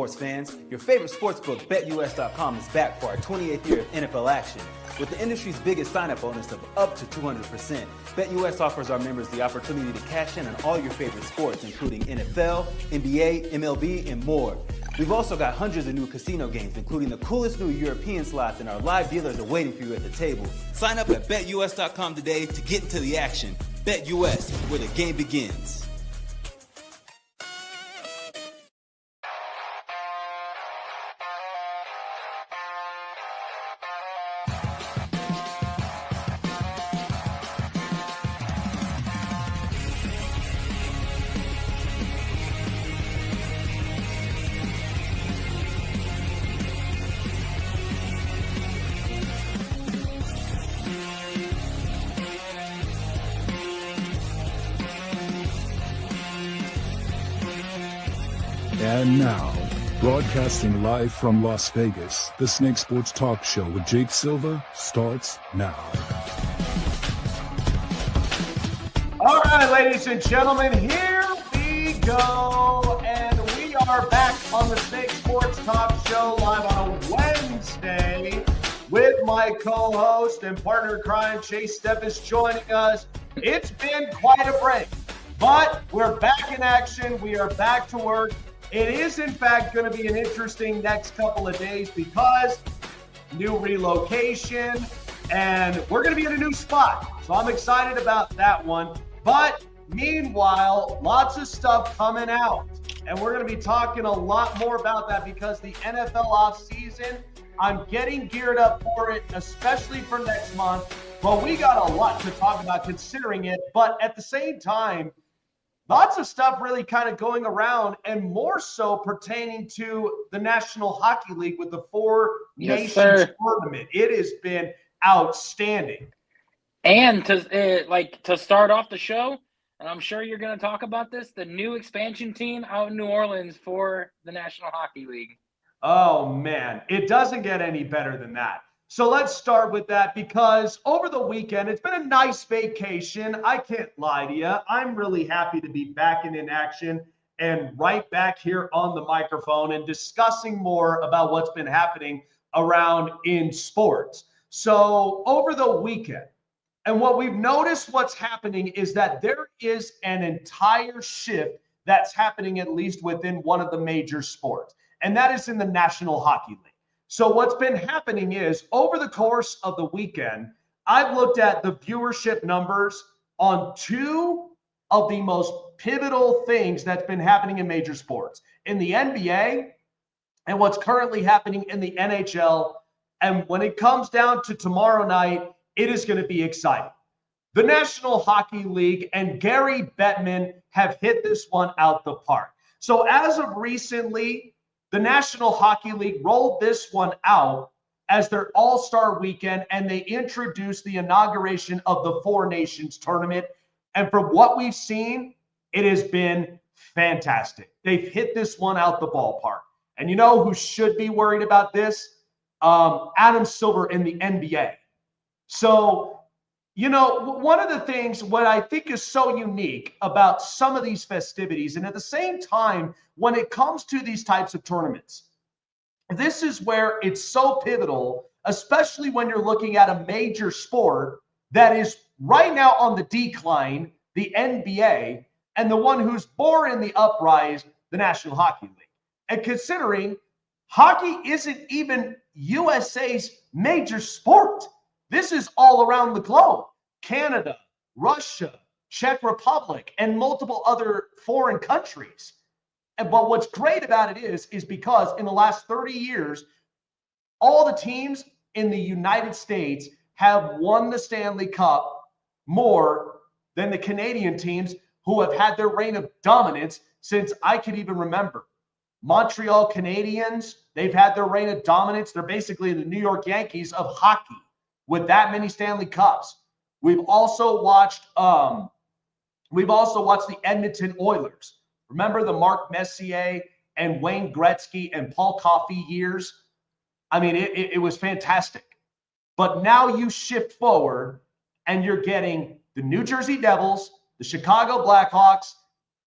sports fans. Your favorite sportsbook, BetUS.com, is back for our 28th year of NFL action. With the industry's biggest sign-up bonus of up to 200%, BetUS offers our members the opportunity to cash in on all your favorite sports, including NFL, NBA, MLB, and more. We've also got hundreds of new casino games, including the coolest new European slots, and our live dealers are waiting for you at the table. Sign up at BetUS.com today to get into the action. BetUS, where the game begins. And now, broadcasting live from Las Vegas, the Snake Sports Talk Show with Jake Silva starts now. All right, ladies and gentlemen, here we go. And we are back on the Snake Sports Talk Show live on a Wednesday with my co-host and partner in crime, Chase Steffes, joining us. It's been quite a break, but we're back in action. We are back to work. It is, in fact, going to be an interesting next couple of days because new relocation, and we're going to be in a new spot. So I'm excited about that one. But meanwhile, lots of stuff coming out. And we're going to be talking a lot more about that because the NFL offseason, I'm getting geared up for it, especially for next month. But we got a lot to talk about considering it. But at the same time, lots of stuff really kind of going around, and more so pertaining to the National Hockey League with the Four Nations tournament. It has been outstanding. And to start off the show, and I'm sure you're going to talk about this, the new expansion team out in New Orleans for the National Hockey League. Oh, man, it doesn't get any better than that. So let's start with that because over the weekend, it's been a nice vacation. I can't lie to you. I'm really happy to be back in action and right back here on the microphone and discussing more about what's been happening around in sports. So over the weekend, and what we've noticed what's happening is that there is an entire shift that's happening at least within one of the major sports, and that is in the National Hockey League. So what's been happening is over the course of the weekend, I've looked at the viewership numbers on two of the most pivotal things that's been happening in major sports, in the NBA and what's currently happening in the NHL. And when it comes down to tomorrow night, it is going to be exciting. The National Hockey League and Gary Bettman have hit this one out the park. So as of recently, the National Hockey League rolled this one out as their all-star weekend, and they introduced the inauguration of the Four Nations tournament. And from what we've seen, it has been fantastic. They've hit this one out the ballpark. And you know who should be worried about this? Adam Silver in the NBA. So, you know, one of the things, what I think is so unique about some of these festivities, and at the same time, when it comes to these types of tournaments, this is where it's so pivotal, especially when you're looking at a major sport that is right now on the decline, the NBA, and the one who's more in the uprise, the National Hockey League. And considering hockey isn't even USA's major sport, this is all around the globe. Canada, Russia, Czech Republic, and multiple other foreign countries. But what's great about it is because in the last 30 years, all the teams in the United States have won the Stanley Cup more than the Canadian teams who have had their reign of dominance since I could even remember. Montreal Canadiens, they've had their reign of dominance. They're basically the New York Yankees of hockey with that many Stanley Cups. We've also watched the Edmonton Oilers. Remember the Mark Messier and Wayne Gretzky and Paul Coffey years? I mean, it was fantastic. But now you shift forward and you're getting the New Jersey Devils, the Chicago Blackhawks,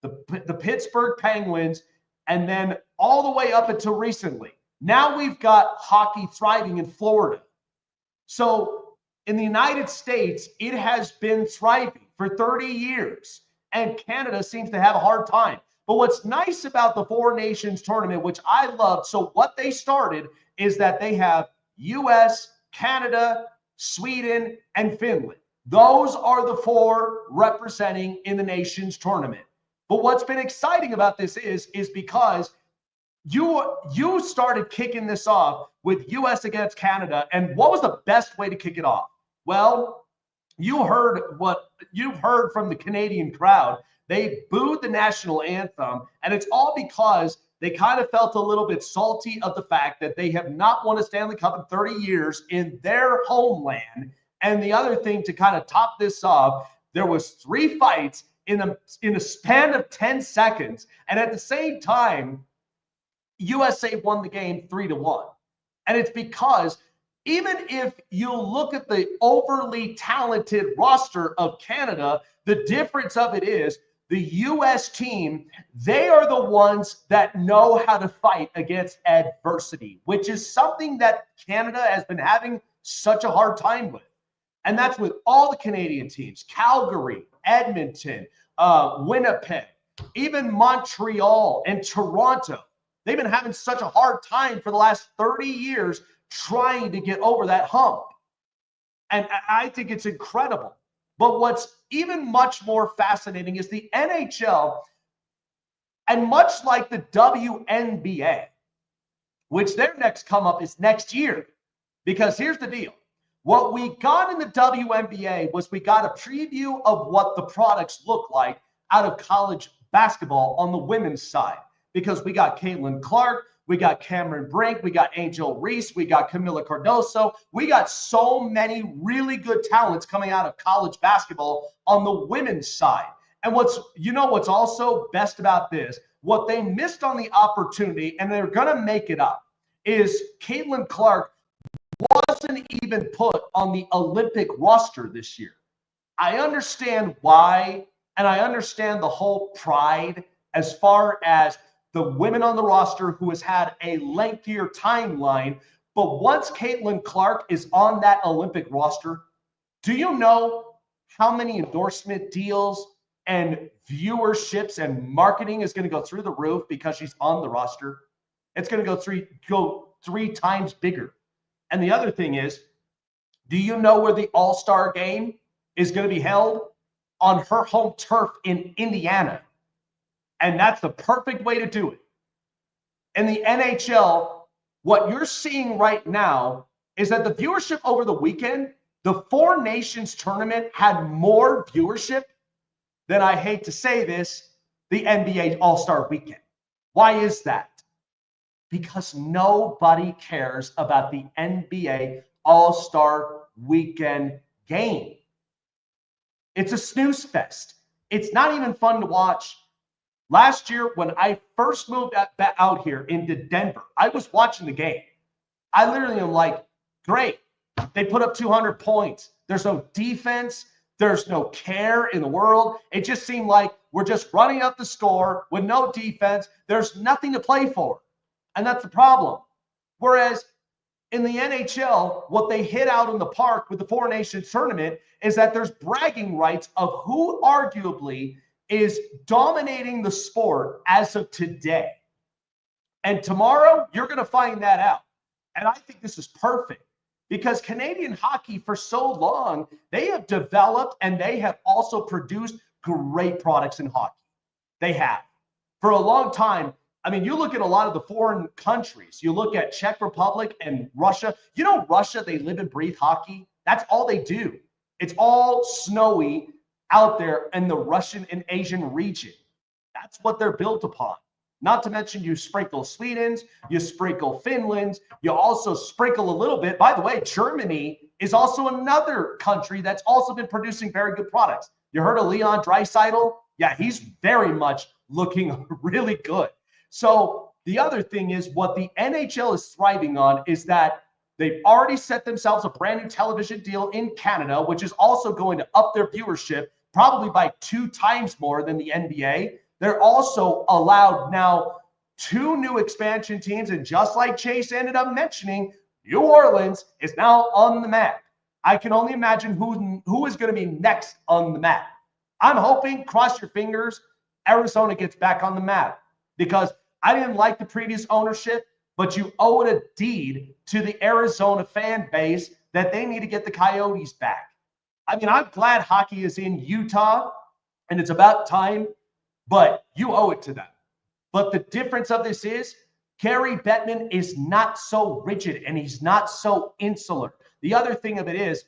the Pittsburgh Penguins, and then all the way up until recently. Now we've got hockey thriving in Florida. So in the United States, it has been thriving for 30 years, and Canada seems to have a hard time. But what's nice about the Four Nations tournament, which I love, so what they started is that they have US, Canada, Sweden, and Finland. Those are the four representing in the Nations tournament. But what's been exciting about this is because you started kicking this off with US against Canada. And what was the best way to kick it off? Well, you've heard from the Canadian crowd. They booed the national anthem, and it's all because they kind of felt a little bit salty of the fact that they have not won a Stanley Cup in 30 years in their homeland. And the other thing, to kind of top this off, there was 3 fights in a span of 10 seconds. And at the same time, USA won the game 3-1. And it's because even if you look at the overly talented roster of Canada, the difference of it is the US team, they are the ones that know how to fight against adversity, which is something that Canada has been having such a hard time with. And that's with all the Canadian teams: Calgary, Edmonton, Winnipeg, even Montreal and Toronto. They've been having such a hard time for the last 30 years trying to get over that hump. And I think it's incredible. But what's even much more fascinating is the NHL, and much like the WNBA, which their next come up is next year. Because here's the deal. What we got in the WNBA was we got a preview of what the products look like out of college basketball on the women's side. Because we got Caitlin Clark, we got Cameron Brink, we got Angel Reese, we got Camila Cardoso. We got so many really good talents coming out of college basketball on the women's side. And what's also best about this, what they missed on the opportunity, and they're going to make it up, is Caitlin Clark wasn't even put on the Olympic roster this year. I understand why, and I understand the whole pride as far as the women on the roster who has had a lengthier timeline. But once Caitlin Clark is on that Olympic roster, do you know how many endorsement deals and viewerships and marketing is going to go through the roof because she's on the roster? It's going to go three times bigger. And the other thing is, do you know where the All-Star game is going to be held? On her home turf in Indiana. And that's the perfect way to do it. In the NHL, what you're seeing right now is that the viewership over the weekend, the Four Nations tournament had more viewership than, I hate to say this, the NBA All-Star weekend. Why is that? Because nobody cares about the NBA All-Star weekend game. It's a snooze fest. It's not even fun to watch. Last year, when I first moved out here into Denver, I was watching the game. I literally am like, great. They put up 200 points. There's no defense. There's no care in the world. It just seemed like we're just running up the score with no defense. There's nothing to play for. And that's the problem. Whereas in the NHL, what they hit out in the park with the Four Nations tournament is that there's bragging rights of who arguably is dominating the sport as of today. And tomorrow, you're going to find that out. And I think this is perfect because Canadian hockey, for so long, they have developed and they have also produced great products in hockey. They have. For a long time, I mean, you look at a lot of the foreign countries. You look at Czech Republic and Russia. You know, Russia, they live and breathe hockey. That's all they do. It's all snowy out there in the Russian and Asian region. That's what they're built upon. Not to mention you sprinkle Sweden's, you sprinkle Finland's, you also sprinkle a little bit. By the way, Germany is also another country that's also been producing very good products. You heard of Leon Draisaitl? Yeah, he's very much looking really good. So the other thing is what the NHL is thriving on is that they've already set themselves a brand new television deal in Canada, which is also going to up their viewership probably by 2 times more than the NBA. They're also allowed now 2 new expansion teams, and just like Chase ended up mentioning, New Orleans is now on the map. I can only imagine who is going to be next on the map. I'm hoping, cross your fingers, Arizona gets back on the map, because I didn't like the previous ownership, but you owe it a deed to the Arizona fan base that they need to get the Coyotes back. I mean, I'm glad hockey is in Utah, and it's about time, but you owe it to them. But the difference of this is Gary Bettman is not so rigid, and he's not so insular. The other thing of it is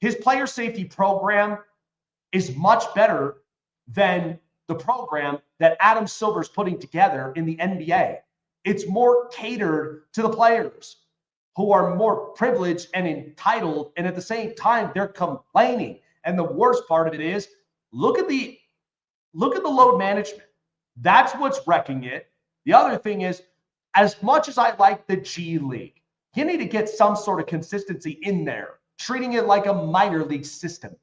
his player safety program is much better than the program that Adam Silver's putting together in the NBA. It's more catered to the players who are more privileged and entitled, and at the same time, they're complaining. And the worst part of it is, look at the load management. That's what's wrecking it. The other thing is, as much as I like the G League, you need to get some sort of consistency in there, treating it like a minor league system.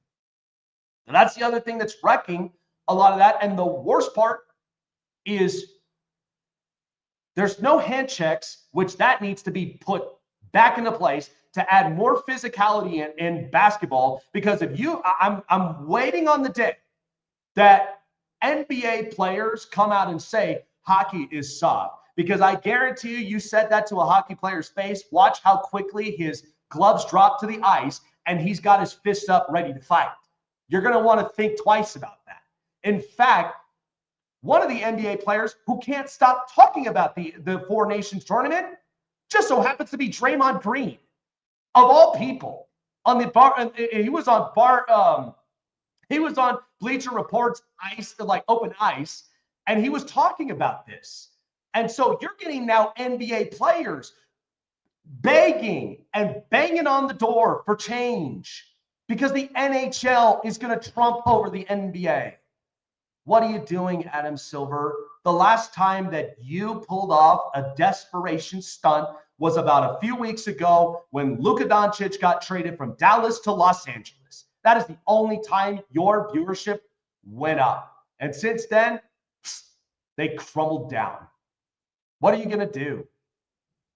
And that's the other thing that's wrecking a lot of that. And the worst part is there's no hand checks, which that needs to be put back into place to add more physicality in basketball. Because if I'm waiting on the day that NBA players come out and say hockey is soft. Because I guarantee you said that to a hockey player's face. Watch how quickly his gloves drop to the ice and he's got his fists up ready to fight. You're going to want to think twice about that. In fact, one of the NBA players who can't stop talking about the Four Nations tournament just so happens to be Draymond Green, of all people. On the bar, he was on Bleacher Report's ice, like open ice, and he was talking about this. And so you're getting now NBA players begging and banging on the door for change because the NHL is going to trump over the NBA. What are you doing, Adam Silver? The last time that you pulled off a desperation stunt was about a few weeks ago when Luka Doncic got traded from Dallas to Los Angeles. That is the only time your viewership went up. And since then, they crumbled down. What are you going to do?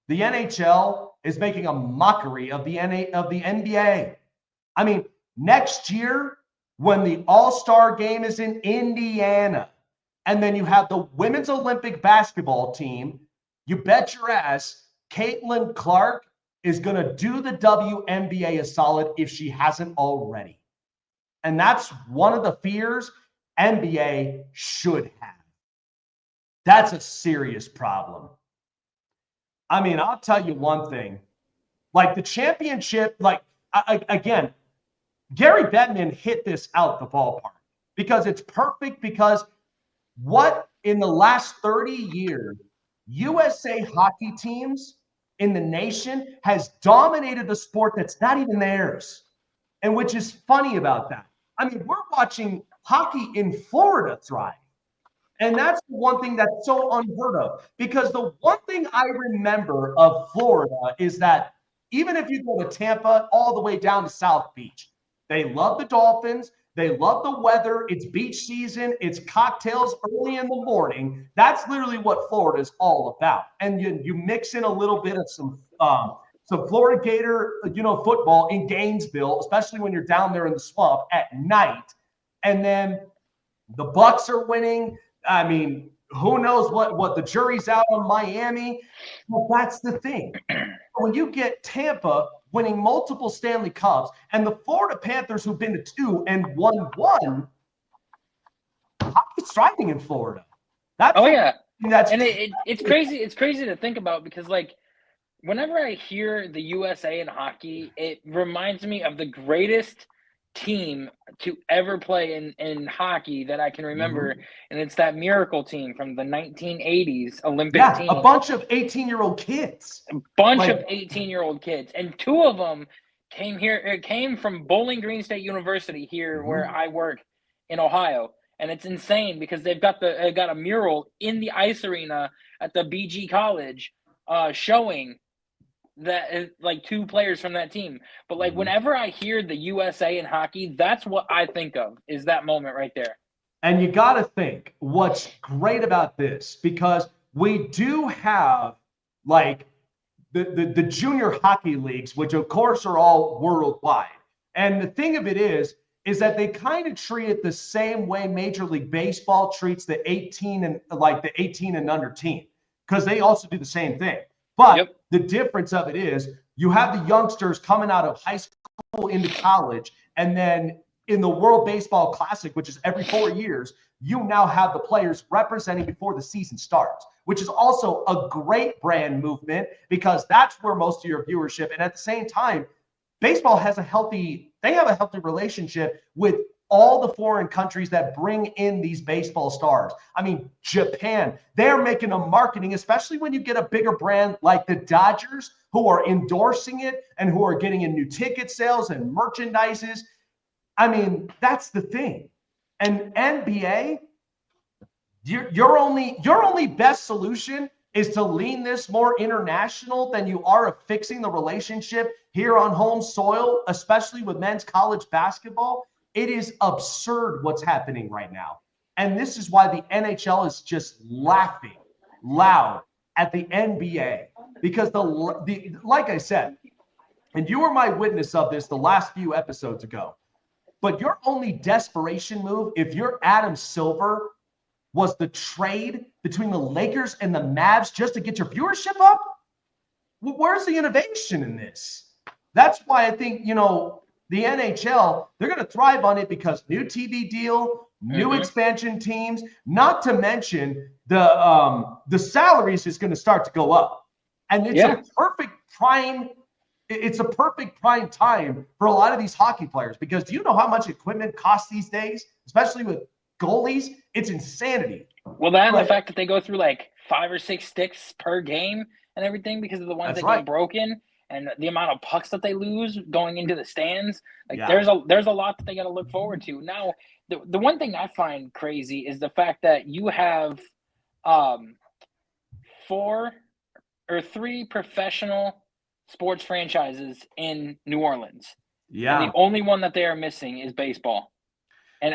The NHL is making a mockery of the NBA. I mean, next year, when the All-Star game is in Indiana, and then you have the Women's Olympic basketball team, you bet your ass Caitlin Clark is going to do the WNBA a solid if she hasn't already. And that's one of the fears NBA should have. That's a serious problem. I mean, I'll tell you one thing. Like the championship, again, Gary Bettman hit this out the ballpark because it's perfect because what in the last 30 years, USA hockey teams in the nation has dominated the sport that's not even theirs. And which is funny about that. I mean, we're watching hockey in Florida thrive. And that's the one thing that's so unheard of. Because the one thing I remember of Florida is that even if you go to Tampa all the way down to South Beach, they love the Dolphins. They love the weather. It's beach season. It's cocktails early in the morning. That's literally what Florida is all about. And you mix in a little bit of some Florida Gator, football in Gainesville, especially when you're down there in the swamp at night. And then the Bucks are winning. I mean, who knows what the jury's out on Miami? Well, that's the thing. When you get Tampa winning multiple Stanley Cups and the Florida Panthers who've been to 2 and won 1, hockey's thriving in Florida. It's crazy. It's crazy to think about because whenever I hear the USA in hockey, it reminds me of the greatest team to ever play in hockey that I can remember, and it's that Miracle team from the 1980s Olympic team. A bunch of 18-year-old kids. Of 18-year-old kids, and 2 of them came from Bowling Green State University here where I work in Ohio, and it's insane because they've got a mural in the ice arena at the BG College showing that 2 players from that team. But whenever I hear the USA in hockey, that's what I think of is that moment right there. And you got to think what's great about this, because we do have like the junior hockey leagues, which of course are all worldwide. And the thing of it is that they kind of treat it the same way Major League Baseball treats the 18 and under team, because they also do the same thing. But the difference of it is you have the youngsters coming out of high school into college, and then in the World Baseball Classic, which is every 4 years, you now have the players representing before the season starts, which is also a great brand movement because that's where most of your viewership. And at the same time, baseball has a healthy relationship with all the foreign countries that bring in these baseball stars. I mean, Japan, they're making a marketing, especially when you get a bigger brand like the Dodgers, who are endorsing it and who are getting in new ticket sales and merchandises. I mean, that's the thing. And NBA, your only best solution is to lean this more international than you are of fixing the relationship here on home soil, especially with men's college basketball. It is absurd what's happening right now. And this is why the NHL is just laughing loud at the NBA, because the like I said, and you were my witness of this the last few episodes ago, but your only desperation move, if you're Adam Silver, was the trade between the Lakers and the Mavs just to get your viewership up? Where's the innovation in this? That's why I think, the NHL, they're going to thrive on it because new TV deal, new expansion teams, not to mention the salaries is going to start to go up. And it's a perfect prime time for a lot of these hockey players, because do you know how much equipment costs these days, especially with goalies? It's insanity. Well, that and the fact that they go through like 5 or 6 sticks per game and everything because of the ones that get broken, and the amount of pucks that they lose going into the stands. There's a lot that they got to look forward to. Now, the one thing I find crazy is the fact that you have 4 or 3 professional sports franchises in New Orleans. Yeah. And the only one that they are missing is baseball. And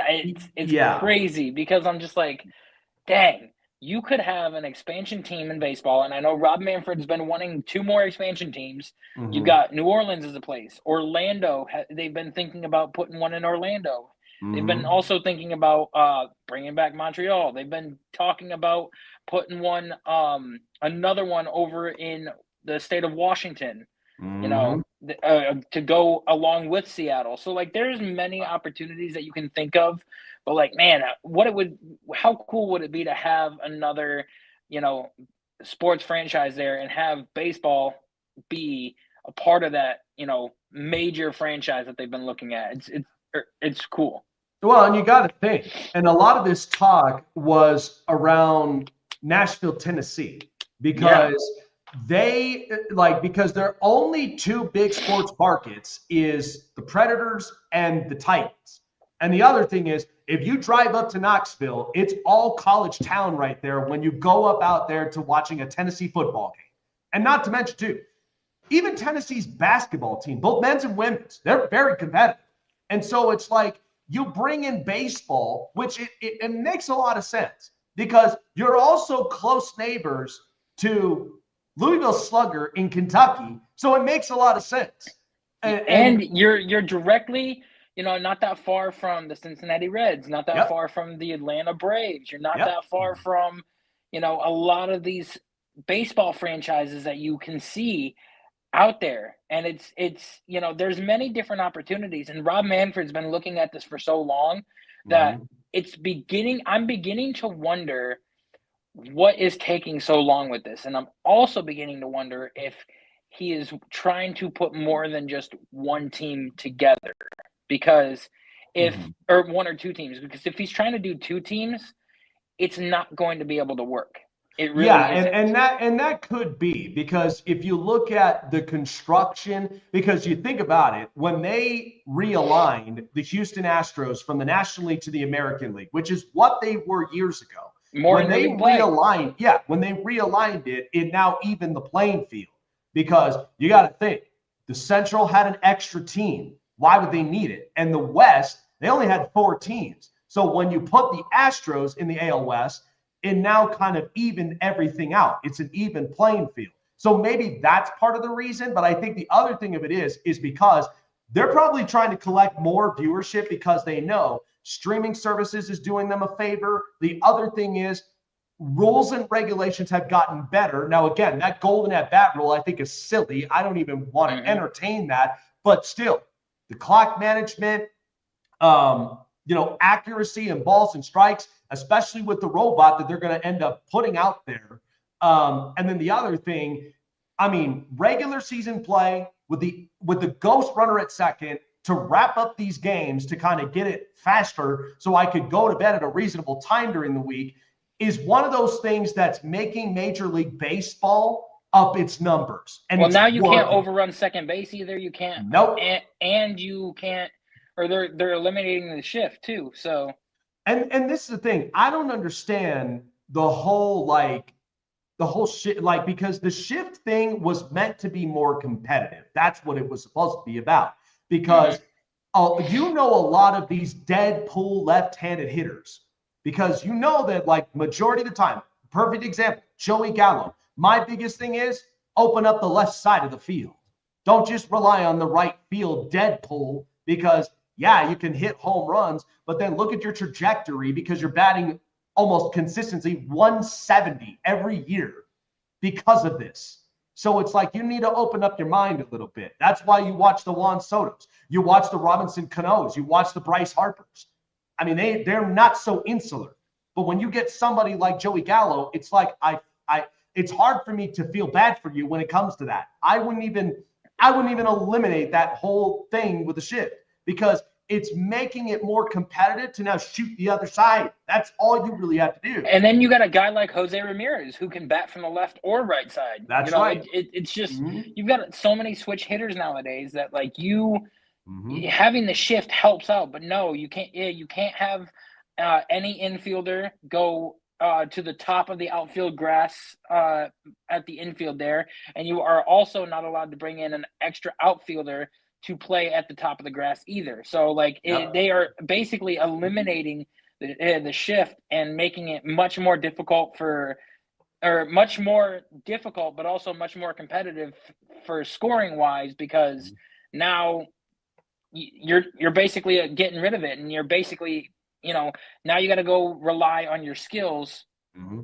it's crazy because I'm just like, dang, you could have an expansion team in baseball. And I know Rob Manfred's been wanting 2 more expansion teams. Mm-hmm. You've got New Orleans as a place. Orlando, they've been thinking about putting one in Orlando. Mm-hmm. They've been also thinking about bringing back Montreal. They've been talking about putting one, another one over in the state of Washington. Mm-hmm. To go along with Seattle. So there's many opportunities that you can think of, but man, how cool would it be to have another, sports franchise there and have baseball be a part of that, major franchise that they've been looking at. It's cool. Well, and you got to think, and a lot of this talk was around Nashville, Tennessee, because because their only 2 big sports markets is the Predators and the Titans. And the other thing is, if you drive up to Knoxville, it's all college town right there when you go up out there to watching a Tennessee football game. And not to mention, too, even Tennessee's basketball team, both men's and women's, they're very competitive. And so it's like you bring in baseball, which it makes a lot of sense because you're also close neighbors to Louisville Slugger in Kentucky, so it makes a lot of sense. And you're directly, not that far from the Cincinnati Reds, not that far from the Atlanta Braves. You're not that far from, a lot of these baseball franchises that you can see out there. And it's there's many different opportunities. And Rob Manfred's been looking at this for so long that I'm beginning to wonder what is taking so long with this. And I'm also beginning to wonder if he is trying to put more than just one team together, because or 1 or 2 teams, because if he's trying to do 2 teams, it's not going to be able to work. It really isn't. and that could be, because if you look at the construction, because you think about it, when they realigned the Houston Astros from the National League to the American League, which is what they were years ago, when they realigned it, it now evened the playing field, because you got to think the Central had an extra team. Why would they need it? And the West, they only had 4 teams. So when you put the Astros in the AL West, and now kind of even everything out. It's an even playing field. So maybe that's part of the reason. But I think the other thing of it is because they're probably trying to collect more viewership because they know streaming services is doing them a favor. The other thing is rules and regulations have gotten better. Now, again, that golden at bat rule I think is silly. I don't even want to entertain that. But still, the clock management, accuracy and balls and strikes, especially with the robot that they're going to end up putting out there. And then the other thing, I mean, regular season play with the ghost runner at second to wrap up these games to kind of get it faster so I could go to bed at a reasonable time during the week is one of those things that's making Major League Baseball up its numbers. And well, now you can't overrun second base either. You can't. Nope. And you can't, or they're eliminating the shift too. So. And this is the thing. I don't understand the whole shit, because the shift thing was meant to be more competitive. That's what it was supposed to be about. Because a lot of these dead pull left-handed hitters, because you know that majority of the time, perfect example, Joey Gallo. My biggest thing is open up the left side of the field. Don't just rely on the right field dead pull because, yeah, you can hit home runs, but then look at your trajectory because you're batting almost consistency 170 every year because of this. So it's like you need to open up your mind a little bit. That's why you watch the Juan Sotos. You watch the Robinson Canoes. You watch the Bryce Harpers. I mean, they're not so insular. But when you get somebody like Joey Gallo, it's like it's hard for me to feel bad for you when it comes to that. I wouldn't even eliminate that whole thing with the shift because it's making it more competitive to now shoot the other side. That's all you really have to do. And then you got a guy like Jose Ramirez who can bat from the left or right side. That's right. It's just you've got so many switch hitters nowadays that having the shift helps out. But no, you can't. Yeah, you can't have any infielder go to the top of the outfield grass at the infield there, and you are also not allowed to bring in an extra outfielder to play at the top of the grass either. So they are basically eliminating the shift and making it much more difficult, but also much more competitive for scoring wise, because now you're basically getting rid of it, and you're basically, now you got to go rely on your skills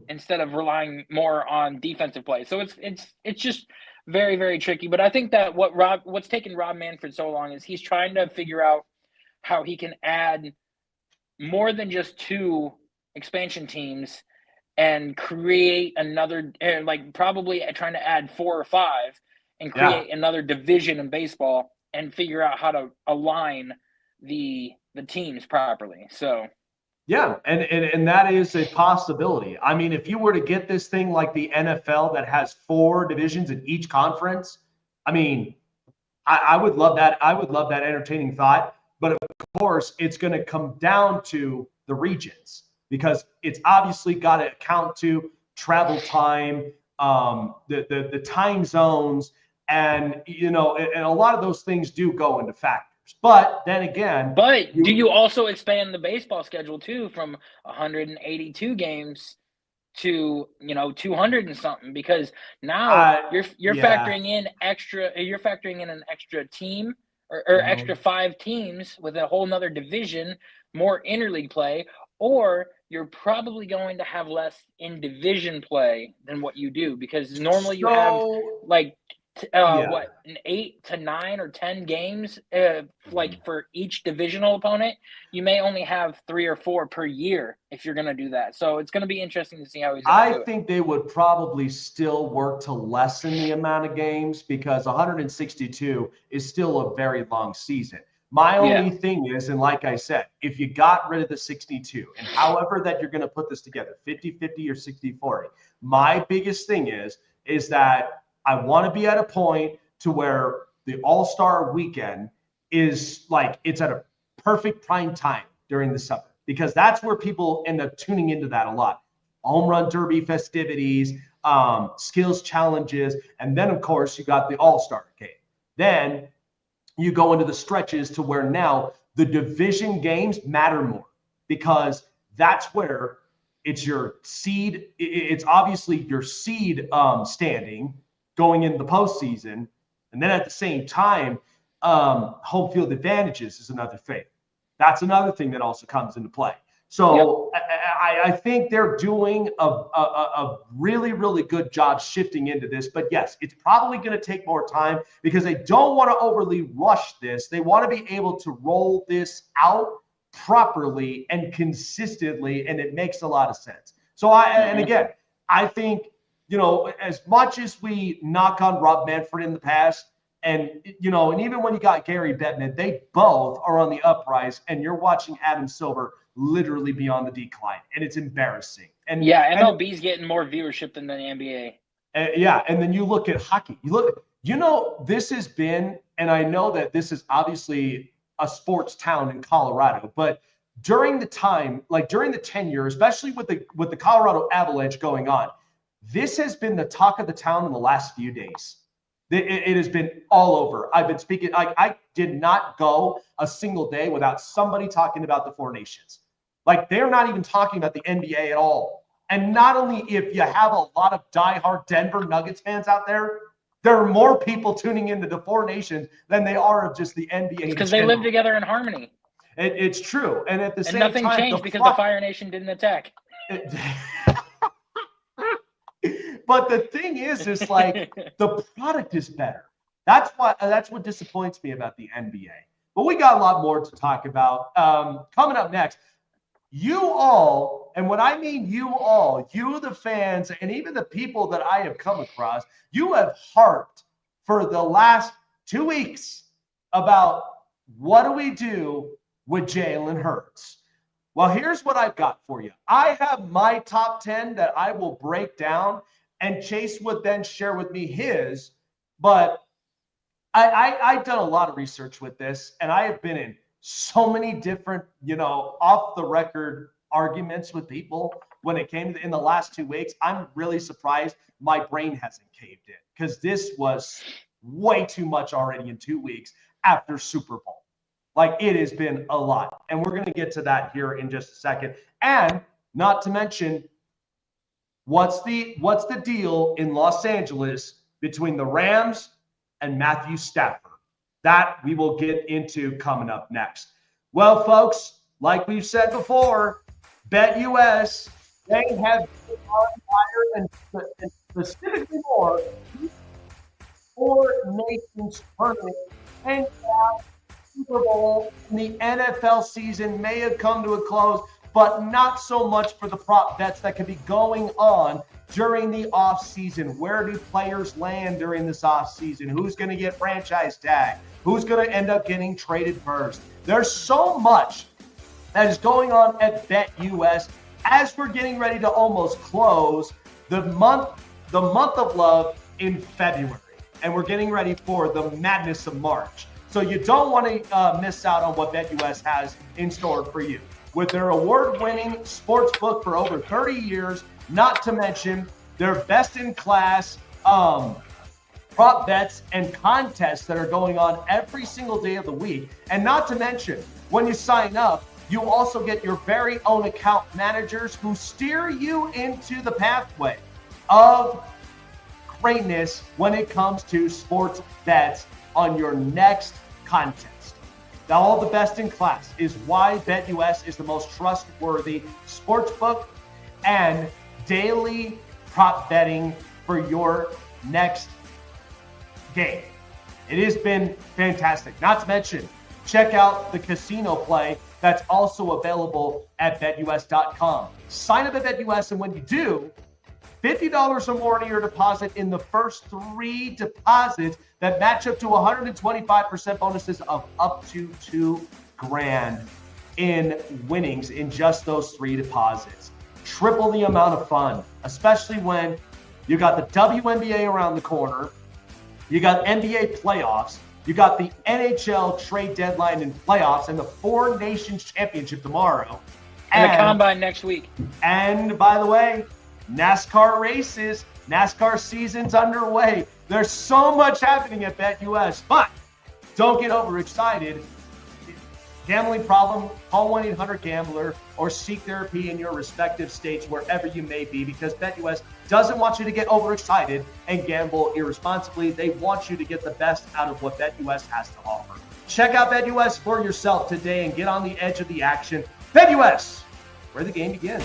instead of relying more on defensive play. So it's just very, very tricky. But I think that what's taken Rob Manfred so long is he's trying to figure out how he can add more than just 2 expansion teams and create another, probably trying to add 4 or 5 and create another division in baseball and figure out how to align the teams properly. So. Yeah, and that is a possibility. I mean, if you were to get this thing like the NFL that has 4 divisions in each conference, I mean, I would love that. I would love that entertaining thought. But of course, it's going to come down to the regions because it's obviously got to account to travel time, the time zones, and and a lot of those things do go into factors. But then again, do you also expand the baseball schedule too from 182 games to 200 and something? Because now you're factoring in an extra team or extra 5 teams with a whole nother division, more interleague play, or you're probably going to have less in division play than what you do, because normally you have an 8 to 9 or 10 games for each divisional opponent. You may only have 3 or 4 per year if you're going to do that. So it's going to be interesting to see how he's going to do it. I think they would probably still work to lessen the amount of games because 162 is still a very long season. My only thing is, and like I said, if you got rid of the 62 and however that you're going to put this together, 50-50 or 60-40, my biggest thing is that I want to be at a point to where the All-Star weekend is it's at a perfect prime time during the summer, because that's where people end up tuning into that a lot. Home run derby festivities, skills challenges, and then of course you got the All-Star game. Then you go into the stretches to where now the division games matter more, because that's where It's your seed. It's obviously your seed standing going into the postseason. And then at the same time, home field advantages is another thing. That's another thing that also comes into play. So I think they're doing a really, really good job shifting into this. But yes, it's probably going to take more time because they don't want to overly rush this. They want to be able to roll this out properly and consistently, and it makes a lot of sense. So and again, I think, as much as we knock on Rob Manfred in the past, and even when you got Gary Bettman, they both are on the uprise, and you're watching Adam Silver literally be on the decline, and it's embarrassing. And MLB's getting more viewership than the NBA. And then you look at hockey. This has been, and I know that this is obviously a sports town in Colorado, but during the time, like during the tenure, especially with the Colorado Avalanche going on, this has been the talk of the town in the last few days. It has been all over. I've been speaking. I did not go a single day without somebody talking about the Four Nations. Like, they're not even talking about the NBA at all. And not only if you have a lot of diehard Denver Nuggets fans out there, there are more people tuning into the Four Nations than they are of just the NBA. Because they live together in harmony. It's true. And at the same time, nothing changed because the Fire Nation didn't attack. But the thing is like the product is better. That's what disappoints me about the NBA. But we got a lot more to talk about. Coming up next, you all, and when I mean you all, you the fans, and even the people that I have come across, you have harped for the last 2 weeks about what do we do with Jalen Hurts. Well, here's what I've got for you. I have my top 10 that I will break down, and Chase would then share with me his. But I've done a lot of research with this, and I have been in so many different, off the record arguments with people when it came to in the last 2 weeks. I'm really surprised my brain hasn't caved in, because this was way too much already in 2 weeks after Super Bowl. Like, it has been a lot. And we're going to get to that here in just a second. And not to mention, what's the deal in Los Angeles between the Rams and Matthew Stafford? That we will get into coming up next. Well, folks, like we've said before, BetUS, they have been on fire, and specifically more, Four Nations tournament, and Super Bowl in the NFL season may have come to a close, but not so much for the prop bets that could be going on during the offseason. Where do players land during this offseason? Who's going to get franchise tag? Who's going to end up getting traded first? There's so much that is going on at BetUS as we're getting ready to almost close the month of love in February. And we're getting ready for the madness of March. So you don't want to miss out on what BetUS has in store for you. With their award-winning sports book for over 30 years, not to mention their best-in-class prop bets and contests that are going on every single day of the week. And not to mention, when you sign up, you also get your very own account managers who steer you into the pathway of greatness when it comes to sports bets on your next contest. Now, all the best in class is why BetUS is the most trustworthy sportsbook and daily prop betting for your next game. It has been fantastic. Not to mention, check out the casino play that's also available at BetUS.com. Sign up at BetUS, and when you do, $50 or more in your deposit in the first 3 deposits that match up to 125% bonuses of up to $2,000 in winnings in just those 3 deposits. Triple the amount of fun, especially when you got the WNBA around the corner, you got NBA playoffs, you got the NHL trade deadline and playoffs, and the Four Nations Championship tomorrow. And the Combine next week. And by the way, NASCAR races, NASCAR season's underway. There's so much happening at BetUS, but don't get overexcited. Gambling problem? Call 1-800-GAMBLER or seek therapy in your respective states wherever you may be, because BetUS doesn't want you to get overexcited and gamble irresponsibly. They want you to get the best out of what BetUS has to offer. Check out BetUS for yourself today and get on the edge of the action. BetUS, where the game begins.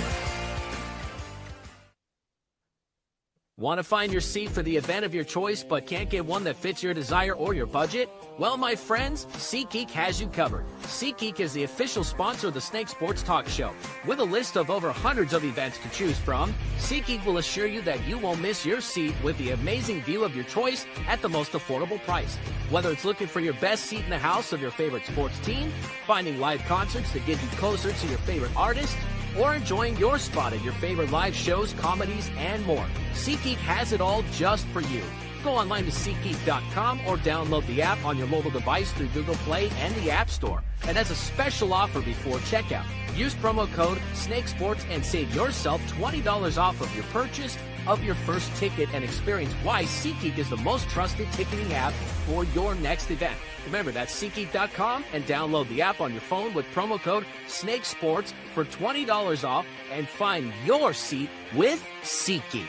Want to find your seat for the event of your choice but can't get one that fits your desire or your budget? Well, my friends, SeatGeek has you covered. SeatGeek is the official sponsor of the Snake Sports Talk Show. With a list of over hundreds of events to choose from, SeatGeek will assure you that you won't miss your seat with the amazing view of your choice at the most affordable price. Whether it's looking for your best seat in the house of your favorite sports team, finding live concerts that get you closer to your favorite artist, or enjoying your spot at your favorite live shows, comedies, and more, SeatGeek has it all just for you. Go online to SeatGeek.com or download the app on your mobile device through Google Play and the App Store. And as a special offer before checkout, use promo code SNAKESPORTS and save yourself $20 off of your purchase of your first ticket, and experience why SeatGeek is the most trusted ticketing app for your next event. Remember, that's SeatGeek.com and download the app on your phone with promo code SNAKESPORTS for $20 off and find your seat with SeatGeek.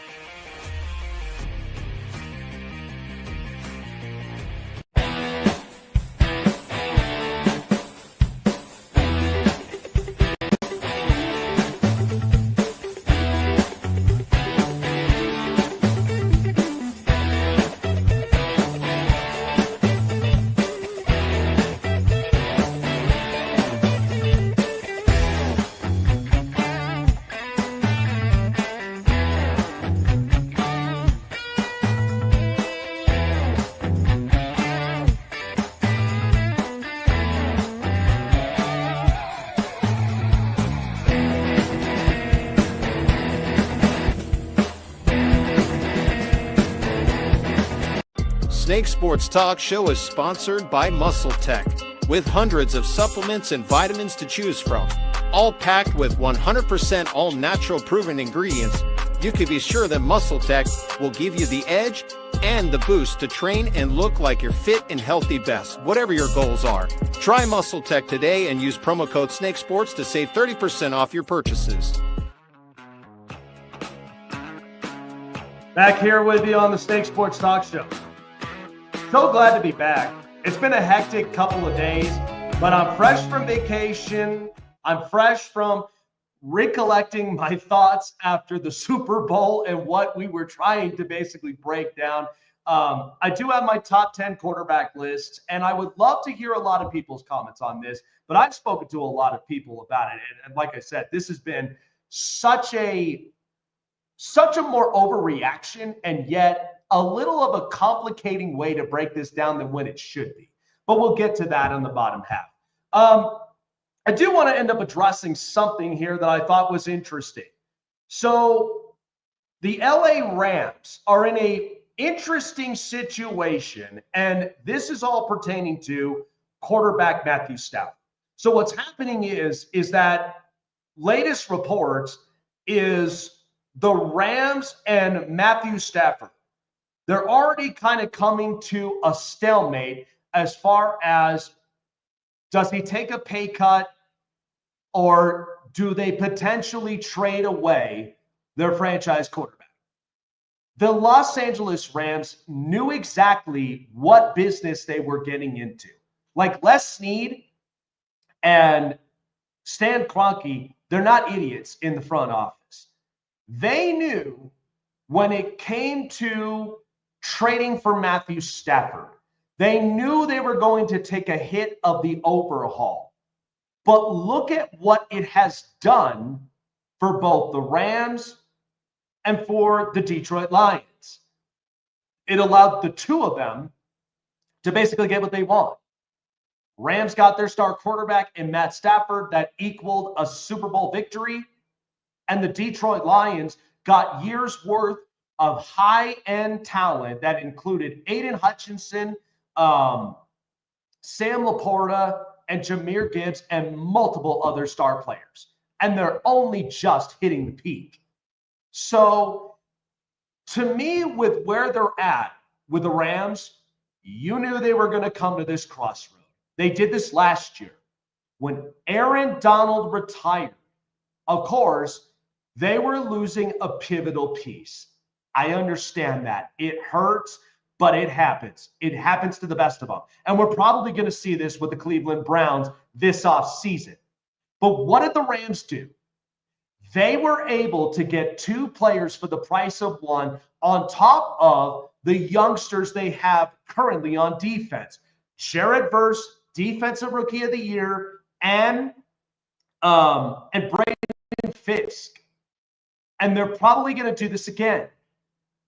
Snake Sports Talk Show is sponsored by Muscle Tech, with hundreds of supplements and vitamins to choose from, all packed with 100% all-natural proven ingredients. You can be sure that Muscle Tech will give you the edge and the boost to train and look like your fit and healthy best, whatever your goals are. Try Muscle Tech today and use promo code SNAKESPORTS to save 30% off your purchases. Back here with you on the Snake Sports Talk Show. So glad to be back. It's been a hectic couple of days, but I'm fresh from vacation. I'm fresh from recollecting my thoughts after the Super Bowl and what we were trying to basically break down. I do have my top 10 quarterback list, and I would love to hear a lot of people's comments on this, but I've spoken to a lot of people about it. And like I said, this has been such a more overreaction, and yet a little of a complicating way to break this down than when it should be. But we'll get to that in the bottom half. I do want to end up addressing something here that I thought was interesting. So the LA Rams are in a interesting situation, and this is all pertaining to quarterback Matthew Stafford. So what's happening is that latest reports is the Rams and Matthew Stafford, they're already kind of coming to a stalemate as far as, does he take a pay cut or do they potentially trade away their franchise quarterback? The Los Angeles Rams knew exactly what business they were getting into. Like Les Snead and Stan Kroenke, they're not idiots in the front office. They knew when it came to trading for Matthew Stafford, they knew they were going to take a hit of the overhaul. But look at what it has done for both the Rams and for the Detroit Lions. It allowed the two of them to basically get what they want. Rams got their star quarterback in Matt Stafford that equaled a Super Bowl victory, and the Detroit Lions got years worth of high-end talent that included Aiden Hutchinson, Sam Laporta, and Jahmyr Gibbs, and multiple other star players. And they're only just hitting the peak. So to me, with where they're at with the Rams, you knew they were going to come to this crossroad. They did this last year. when Aaron Donald retired, of course, they were losing a pivotal piece. I understand that. It hurts, but it happens. It happens to the best of them. And we're probably going to see this with the Cleveland Browns this offseason. But what did the Rams do? They were able to get 2 players for the price of 1 on top of the youngsters they have currently on defense. Jared Verse, Defensive Rookie of the Year, and Braden Fisk. And they're probably going to do this again.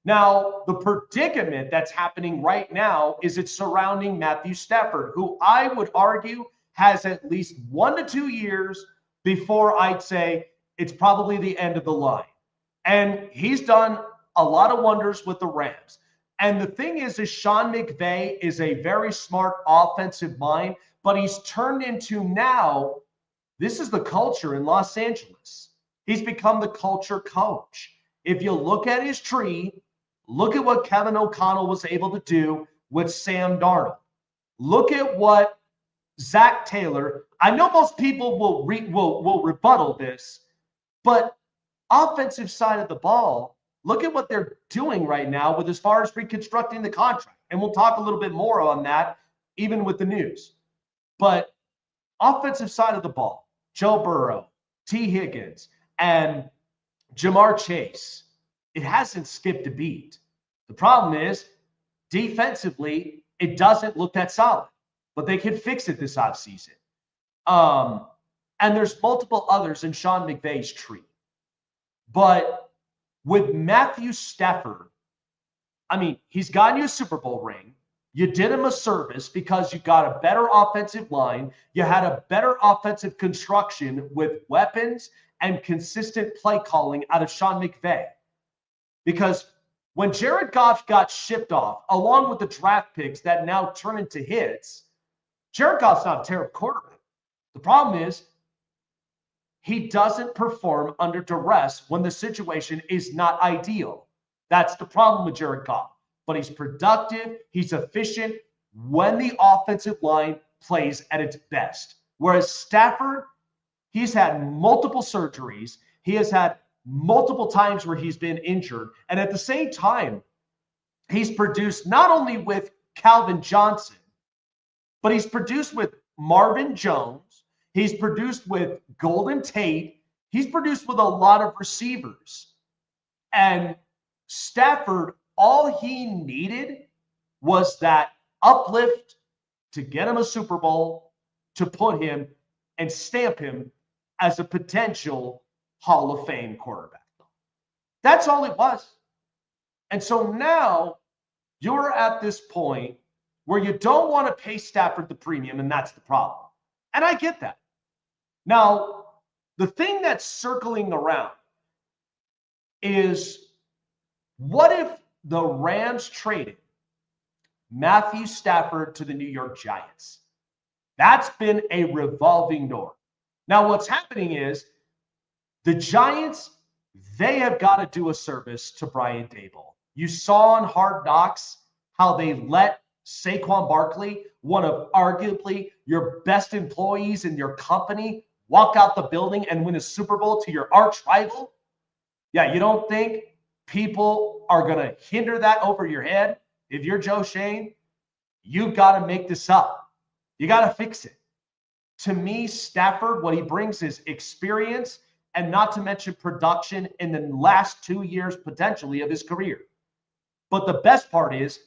Now, the predicament that's happening right now is it's surrounding Matthew Stafford, who I would argue has at least 1 to 2 years before I'd say it's probably the end of the line. And he's done a lot of wonders with the Rams. And the thing is Sean McVay is a very smart offensive mind, but he's turned into now, this is the culture in Los Angeles. He's become the culture coach. If you look at his tree, look at what Kevin O'Connell was able to do with Sam Darnold. Look at what Zach Taylor, I know most people will rebuttal this, but offensive side of the ball, look at what they're doing right now with as far as reconstructing the contract. And we'll talk a little bit more on that, even with the news. But offensive side of the ball, Joe Burrow, T. Higgins, and Jamar Chase, it hasn't skipped a beat. The problem is, defensively, it doesn't look that solid. But they can fix it this offseason. And there's multiple others in Sean McVay's tree. But with Matthew Stafford, I mean, he's gotten you a Super Bowl ring. You did him a service because you got a better offensive line. You had a better offensive construction with weapons and consistent play calling out of Sean McVay. Because when Jared Goff got shipped off, along with the draft picks that now turn into hits, Jared Goff's not a terrible quarterback. The problem is he doesn't perform under duress when the situation is not ideal. That's the problem with Jared Goff. But he's productive, he's efficient when the offensive line plays at its best. Whereas Stafford, he's had multiple surgeries. He has had multiple times where he's been injured. And at the same time, he's produced not only with Calvin Johnson, but he's produced with Marvin Jones. He's produced with Golden Tate. He's produced with a lot of receivers. And Stafford, all he needed was that uplift to get him a Super Bowl, to put him and stamp him as a potential Hall of Fame quarterback. That's all it was. And so now you're at this point where you don't want to pay Stafford the premium, and that's the problem. And I get that. Now, the thing that's circling around is, what if the Rams traded Matthew Stafford to the New York Giants? That's been a revolving door. Now, what's happening is the Giants, they have got to do a service to Brian Daboll. You saw on Hard Knocks how they let Saquon Barkley, one of arguably your best employees in your company, walk out the building and win a Super Bowl to your arch rival? Yeah, you don't think people are going to hinder that over your head? If you're Joe Schoen, you've got to make this up. You got to fix it. To me, Stafford, what he brings is experience, and not to mention production in the last 2 years, potentially, of his career. But the best part is,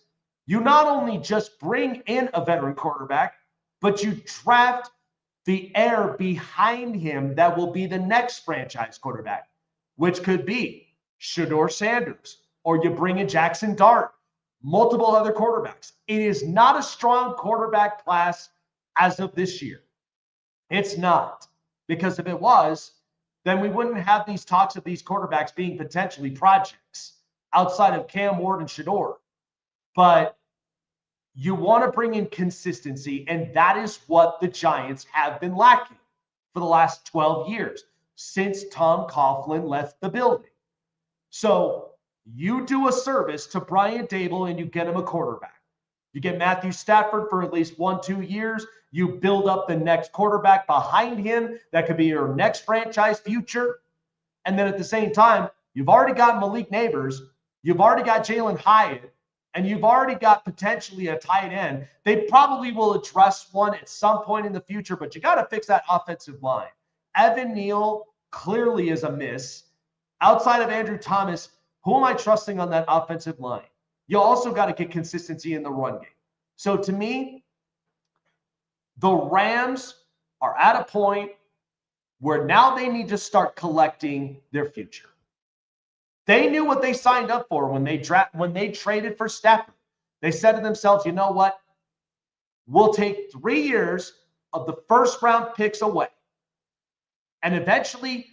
you not only just bring in a veteran quarterback, but you draft the heir behind him that will be the next franchise quarterback, which could be Shedeur Sanders, or you bring in Jackson Dart, multiple other quarterbacks. It is not a strong quarterback class as of this year. It's not. Because if it was, then we wouldn't have these talks of these quarterbacks being potentially projects outside of Cam Ward and Shedeur. But you want to bring in consistency, and that is what the Giants have been lacking for the last 12 years, since Tom Coughlin left the building. So you do a service to Brian Daboll and you get him a quarterback. You get Matthew Stafford for at least 1-2 years. You build up the next quarterback behind him that could be your next franchise future. And then at the same time, you've already got Malik Neighbors. You've already got Jalen Hyatt. And you've already got potentially a tight end. They probably will address one at some point in the future, but you got to fix that offensive line. Evan Neal clearly is a miss. Outside of Andrew Thomas, who am I trusting on that offensive line? You also got to get consistency in the run game. So to me, the Rams are at a point where now they need to start collecting their future. They knew what they signed up for when they traded for Stafford. They said to themselves, you know what? We'll take 3 years of the first round picks away. And eventually,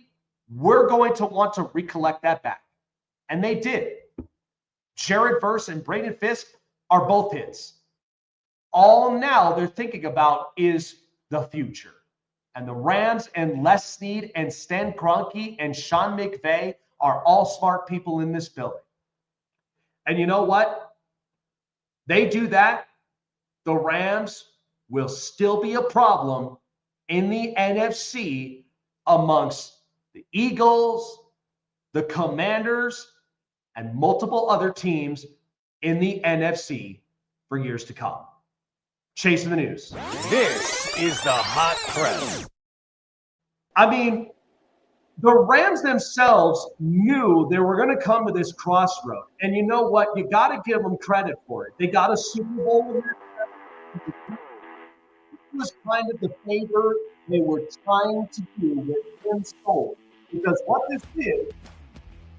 we're going to want to recollect that back. And they did. Jared Verse and Braden Fisk are both hits. All now they're thinking about is the future. And the Rams and Les Snead and Stan Kroenke and Sean McVay are all smart people in this building. And you know what? They do that, the Rams will still be a problem in the NFC amongst the Eagles, the Commanders, and multiple other teams in the NFC for years to come. Chasing the news. This is the Hot Press. I mean, the Rams themselves knew they were going to come to this crossroad. And you know what? You got to give them credit for it. They got a Super Bowl in it. It was kind of the favor they were trying to do with Tim Stoll. Because what this did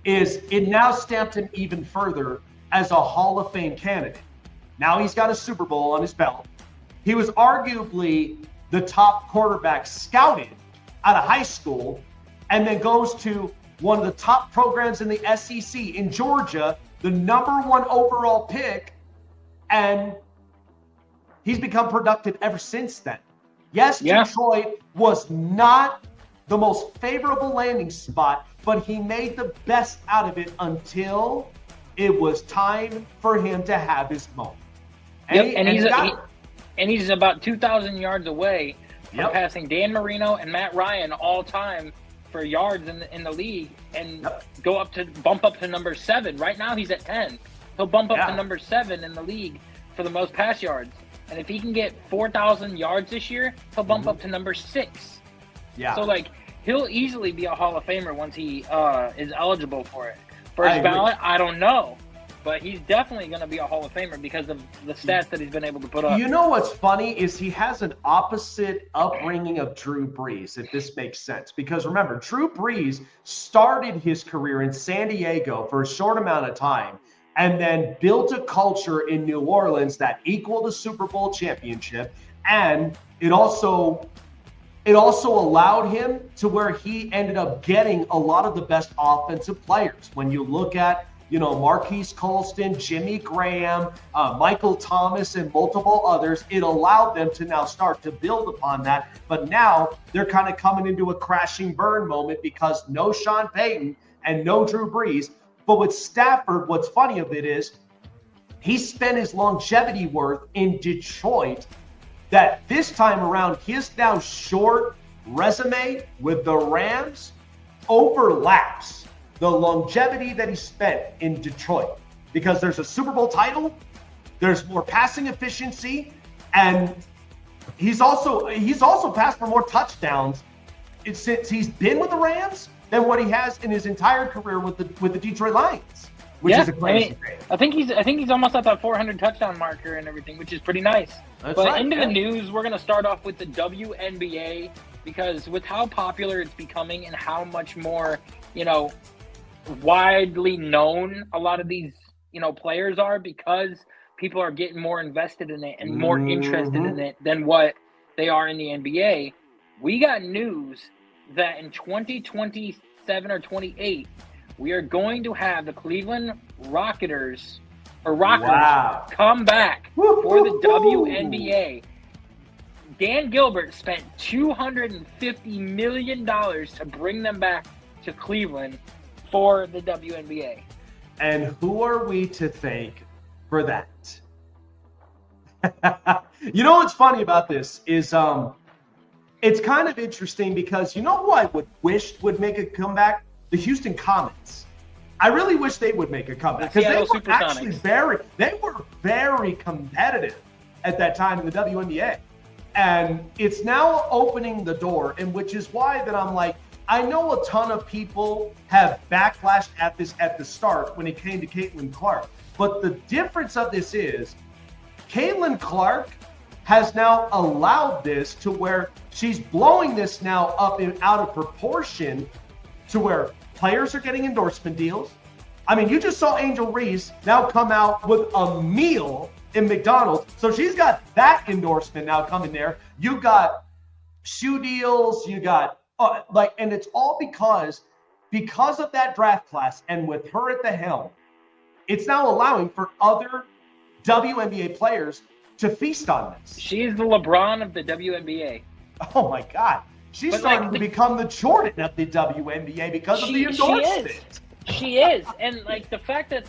is it now stamped him even further as a Hall of Fame candidate. Now he's got a Super Bowl on his belt. He was arguably the top quarterback scouted out of high school, and then goes to one of the top programs in the SEC in Georgia, the #1 overall pick, and he's become productive ever since then. Yes, yeah. Detroit was not the most favorable landing spot, but he made the best out of it until it was time for him to have his moment. And he's about 2,000 yards away from passing Dan Marino and Matt Ryan all time for yards in the league, and bump up to number 7. Right now he's at 10. He'll bump up to number 7 in the league for the most pass yards. And if he can get 4,000 yards this year, he'll bump up to number 6. Yeah. So he'll easily be a Hall of Famer once he is eligible for it. First ballot, I don't know. But he's definitely going to be a Hall of Famer because of the stats that he's been able to put up. You know what's funny is he has an opposite upbringing of Drew Brees, if this makes sense. Because remember, Drew Brees started his career in San Diego for a short amount of time and then built a culture in New Orleans that equaled a Super Bowl championship. And it also allowed him to where he ended up getting a lot of the best offensive players. When you look at Marquise Colston, Jimmy Graham, Michael Thomas, and multiple others, it allowed them to now start to build upon that. But now they're kind of coming into a crashing burn moment because no Sean Payton and no Drew Brees. But with Stafford, what's funny of it is he spent his longevity worth in Detroit that this time around, his now short resume with the Rams overlaps the longevity that he spent in Detroit, because there's a Super Bowl title, there's more passing efficiency, and he's also passed for more touchdowns since he's been with the Rams than what he has in his entire career with the Detroit Lions, which is a crazy thing. I think he's almost at that 400 touchdown marker and everything, which is pretty nice. That's but right, into the news, we're gonna start off with the WNBA, because with how popular it's becoming and how much more widely known a lot of these players are, because people are getting more invested in it and more interested in it than what they are in the NBA. We got news that in 2027 or 28 we are going to have the Cleveland Rockers come back for the WNBA. Dan Gilbert spent $250 million to bring them back to Cleveland for the WNBA. And who are we to thank for that? You know what's funny about this is it's kind of interesting because you know who I would wish would make a comeback? The Houston Comets. I really wish they would make a comeback because they were actually very competitive at that time in the WNBA. And it's now opening the door, and which is why that I'm like, I know a ton of people have backlashed at this at the start when it came to Caitlin Clark. But the difference of this is Caitlin Clark has now allowed this to where she's blowing this now up and out of proportion to where players are getting endorsement deals. I mean, you just saw Angel Reese now come out with a meal in McDonald's. So she's got that endorsement now coming there. You got shoe deals, you got and it's all because of that draft class and with her at the helm, it's now allowing for other WNBA players to feast on this. She's the LeBron of the WNBA. Oh my God. She's starting to become the Jordan of the WNBA because of the endorsement. She is. And like the fact that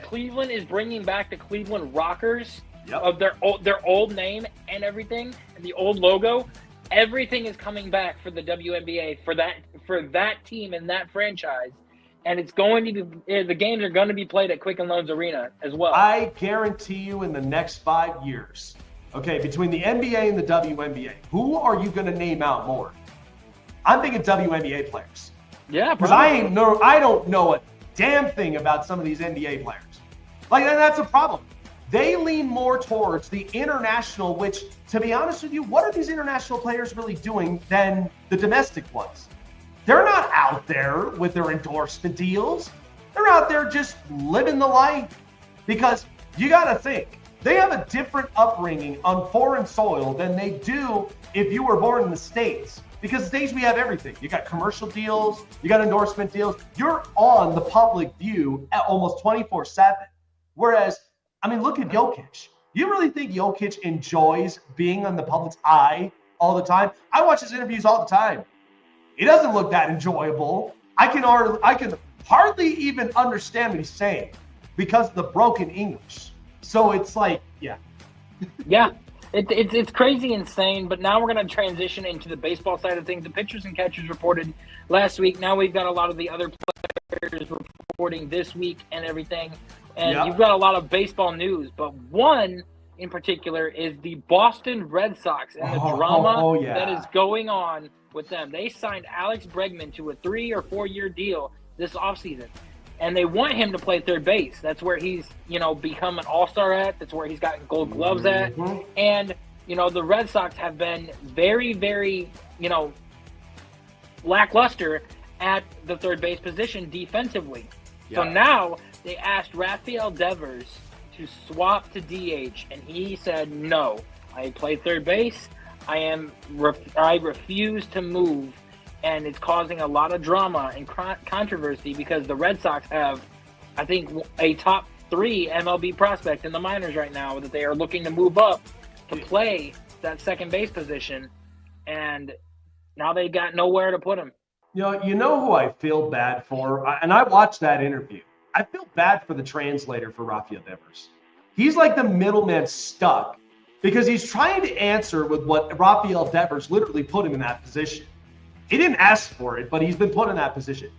Cleveland is bringing back the Cleveland Rockers of their old name and everything, and the old logo, everything is coming back for the WNBA for that team and that franchise. And it's going to be the games are going to be played at Quicken Loans Arena as well. I guarantee you in the next 5 years, okay, between the NBA and the WNBA, who are you going to name out more? I'm thinking WNBA players. Yeah, because I don't know a damn thing about some of these NBA players. Like, and that's a problem. They lean more towards the international, which, to be honest with you, what are these international players really doing than the domestic ones? They're not out there with their endorsement deals. They're out there just living the life. Because you got to think, they have a different upbringing on foreign soil than they do if you were born in the States. Because the States, we have everything. You got commercial deals, you got endorsement deals. You're on the public view at almost 24/7. Whereas, I mean, look at Jokic. You really think Jokic enjoys being on the public's eye all the time? I watch his interviews all the time. It doesn't look that enjoyable. I can hardly even understand what he's saying because of the broken English. So it's like, yeah. Yeah, it's crazy insane. But now we're going to transition into the baseball side of things. The pitchers and catchers reported last week. Now we've got a lot of the other players reporting this week and everything. And you've got a lot of baseball news. But one in particular is the Boston Red Sox and the drama that is going on with them. They signed Alex Bregman to a 3 or 4 year deal this offseason. And they want him to play third base. That's where he's, become an all-star at. That's where he's gotten gold gloves at. And, the Red Sox have been very, very, lackluster at the third base position defensively. So now they asked Rafael Devers to swap to DH, and he said, no, I play third base. I refuse to move, and it's causing a lot of drama and controversy because the Red Sox have, I think, a top 3 MLB prospect in the minors right now that they are looking to move up to play that second base position, and now they got nowhere to put him. You know who I feel bad for? And I watched that interview. I feel bad for the translator for Rafael Devers. He's like the middleman stuck because he's trying to answer with what Rafael Devers literally put him in that position. He didn't ask for it, but he's been put in that position.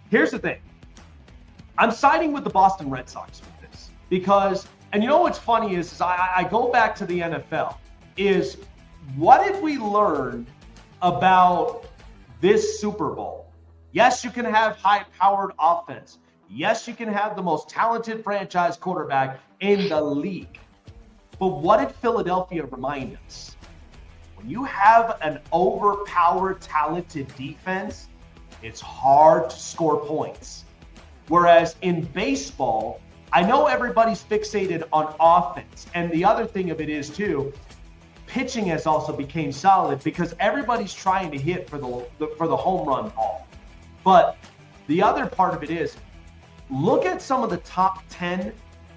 Here's the thing. I'm siding with the Boston Red Sox with this because, and you know what's funny is I go back to the NFL, is what if we learned about this Super Bowl? Yes, you can have high-powered offense. Yes, you can have the most talented franchise quarterback in the league. But what did Philadelphia remind us? When you have an overpowered, talented defense, it's hard to score points. Whereas in baseball, I know everybody's fixated on offense. And the other thing of it is, too, pitching has also become solid because everybody's trying to hit for the home run ball. But the other part of it is, look at some of the top 10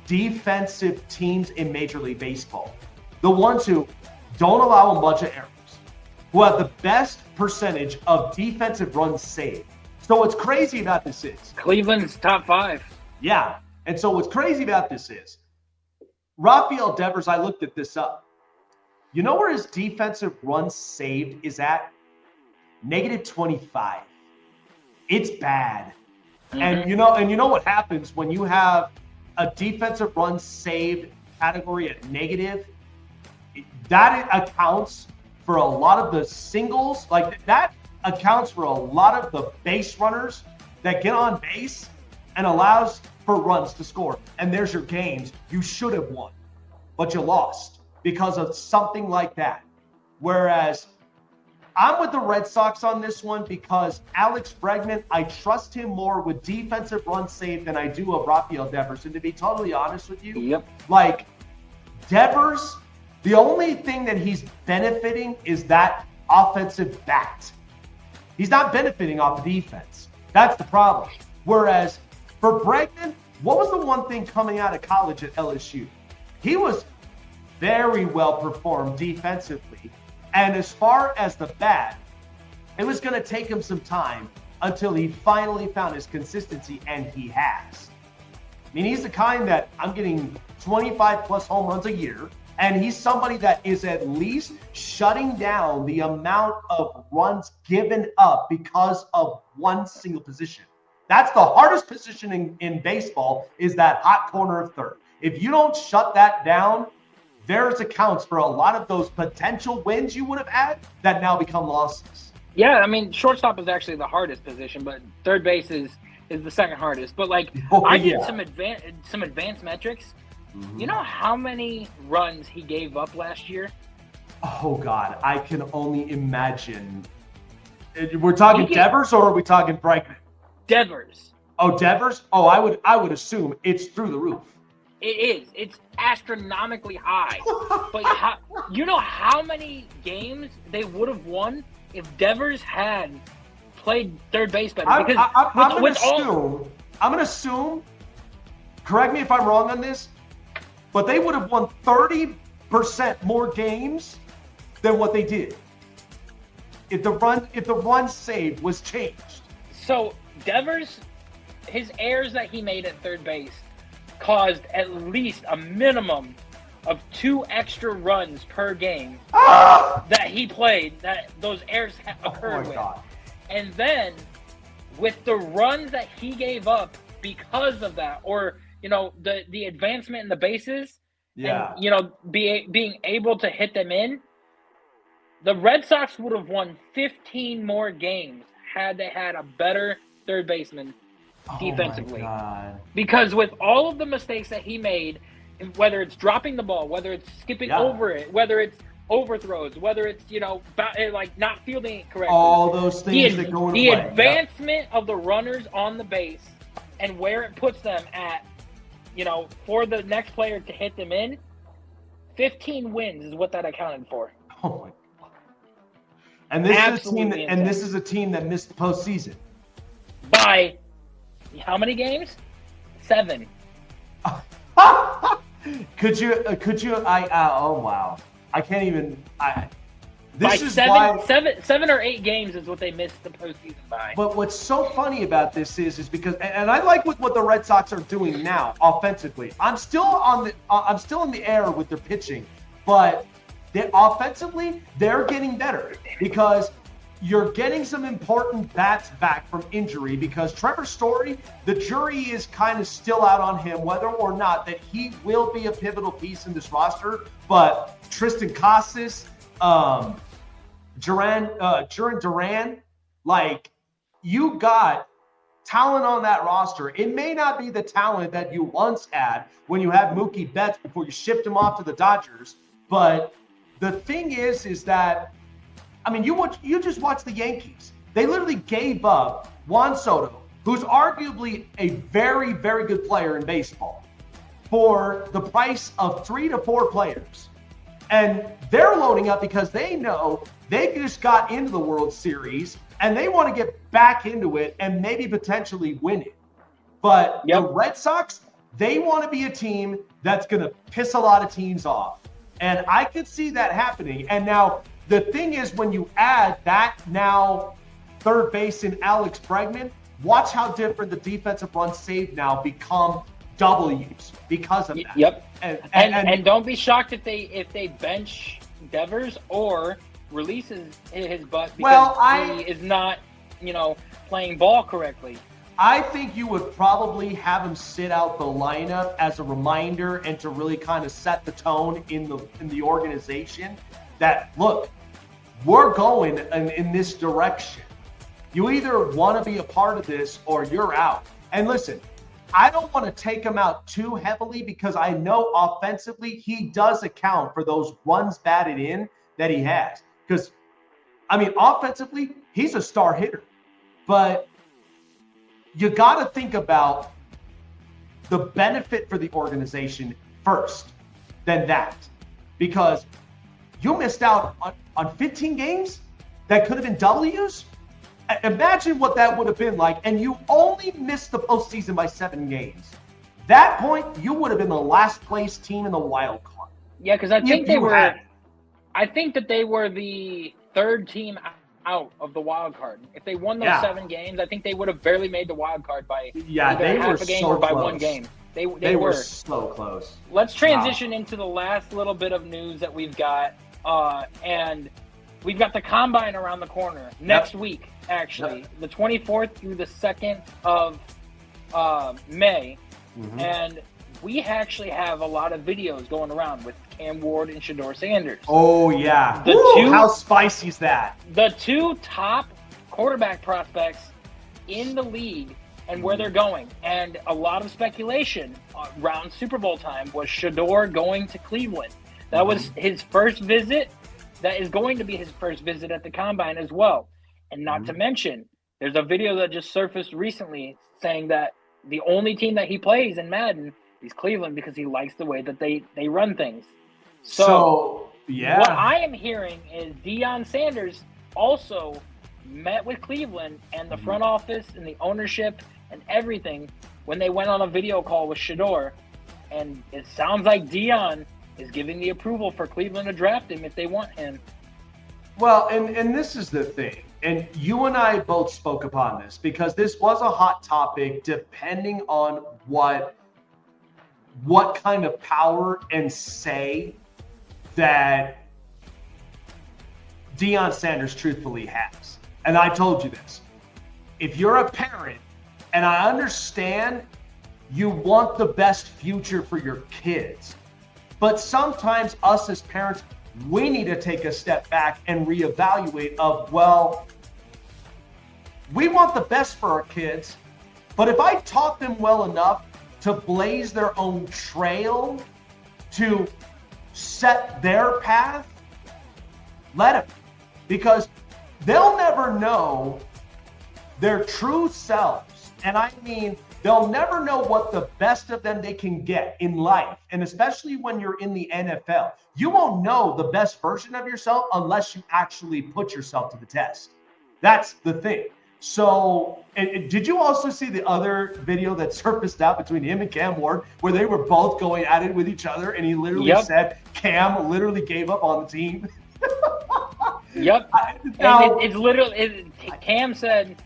defensive teams in Major League Baseball. The ones who don't allow a bunch of errors, who have the best percentage of defensive runs saved. So what's crazy about this is Cleveland's top 5. Yeah. And so what's crazy about this is Rafael Devers, I looked at this up. You know where his defensive runs saved is at? -25. It's bad. And you know what happens when you have a defensive run saved category at negative? That accounts for a lot of the singles. Like that accounts for a lot of the base runners that get on base and allows for runs to score. And there's your games you should have won, but you lost because of something like that. Whereas I'm with the Red Sox on this one because Alex Bregman, I trust him more with defensive run save than I do of Rafael Devers. And to be totally honest with you, like Devers, the only thing that he's benefiting is that offensive bat. He's not benefiting off the defense. That's the problem. Whereas for Bregman, what was the one thing coming out of college at LSU? He was very well performed defensively. And as far as the bat, it was going to take him some time until he finally found his consistency, and he has. I mean, he's the kind that I'm getting 25 plus home runs a year, and he's somebody that is at least shutting down the amount of runs given up because of one single position. That's the hardest position in baseball, is that hot corner of third. If you don't shut that down, there's accounts for a lot of those potential wins you would have had that now become losses. Yeah, I mean, shortstop is actually the hardest position, but third base is the second hardest. But like, I did some advanced metrics. You know how many runs he gave up last year? Oh God, I can only imagine. We're talking Devers, or are we talking Bregman? Devers. Oh, Devers. Oh, I would assume it's through the roof. It is. It's astronomically high. But you know how many games they would have won if Devers had played third base better? I'm going to assume, correct me if I'm wrong on this, but they would have won 30% more games than what they did if the run saved was changed. So Devers, his errors that he made at third base caused at least a minimum of 2 extra runs per game that he played, that those errors occurred with. God. And then with the runs that he gave up because of that, or the advancement in the bases, and being able to hit them in, the Red Sox would have won 15 more games had they had a better third baseman defensively. Because with all of the mistakes that he made, whether it's dropping the ball, whether it's skipping over it, whether it's overthrows, whether it's like not fielding it correctly, all those things that go in the advancement of the runners on the base and where it puts them at, for the next player to hit them in, 15 wins is what that accounted for. Oh my God! And this is a team that missed the postseason by how many games? 7. Could you? Oh wow! I can't even. This is why 7 or 8 games is what they missed the postseason by. But what's so funny about this is because, and I like what the Red Sox are doing now offensively. I'm still in the air with their pitching, but offensively they're getting better because you're getting some important bats back from injury, because Trevor Story, the jury is kind of still out on him, whether or not that he will be a pivotal piece in this roster. But Tristan Casas, Duran Duran, like, you got talent on that roster. It may not be the talent that you once had when you had Mookie Betts before you shipped him off to the Dodgers. But the thing is that, I mean, you just watch the Yankees. They literally gave up Juan Soto, who's arguably a very, very good player in baseball, for the price of 3 to 4 players. And they're loading up because they know they just got into the World Series and they want to get back into it and maybe potentially win it. But the Red Sox, they want to be a team that's going to piss a lot of teams off. And I could see that happening. And now, the thing is, when you add that now third base in Alex Bregman, watch how different the defensive runs saved now become W's because of that. Yep. And don't be shocked if they bench Devers or releases his butt because he is not, playing ball correctly. I think you would probably have him sit out the lineup as a reminder and to really kind of set the tone in the organization that, look, we're going in this direction. You either want to be a part of this or you're out. And listen, I don't want to take him out too heavily because I know offensively he does account for those runs batted in that he has. Because, offensively, he's a star hitter. But you got to think about the benefit for the organization first than that. Because you missed out on 15 games that could have been W's. Imagine what that would have been like, and you only missed the postseason by 7 games. That point, you would have been the last place team in the wild card. Yeah, because I think that they were the third team out of the wild card. If they won those 7 games, I think they would have barely made the wild card by either half a game or by close. 1 game. They were so close. Let's transition into the last little bit of news that we've got, and we've got the combine around the corner next week. Actually, the 24th through the 2nd of May, and we actually have a lot of videos going around with Cam Ward and Shedeur Sanders. Oh, yeah. How spicy is that? The 2 top quarterback prospects in the league and where they're going. And a lot of speculation around Super Bowl time was Shedeur going to Cleveland. That was his first visit. That is going to be his first visit at the combine as well. And not to mention, there's a video that just surfaced recently saying that the only team that he plays in Madden is Cleveland because he likes the way that they run things. So what I am hearing is Deion Sanders also met with Cleveland and the front office and the ownership and everything when they went on a video call with Shedeur. And it sounds like Deion is giving the approval for Cleveland to draft him if they want him. Well, and this is the thing, and you and I both spoke upon this because this was a hot topic depending on what kind of power and say that Deion Sanders truthfully has. And I told you this. If you're a parent, and I understand you want the best future for your kids, but sometimes us as parents, we need to take a step back and reevaluate we want the best for our kids, but if I taught them well enough to blaze their own trail, to set their path, let them. Because they'll never know their true selves. And I mean, they'll never know what the best of them they can get in life. And especially when you're in the NFL, you won't know the best version of yourself unless you actually put yourself to the test. That's the thing. So, and did you also see the other video that surfaced out between him and Cam Ward where they were both going at it with each other and he literally said Cam literally gave up on the team? Yep. And it's literally, Cam said,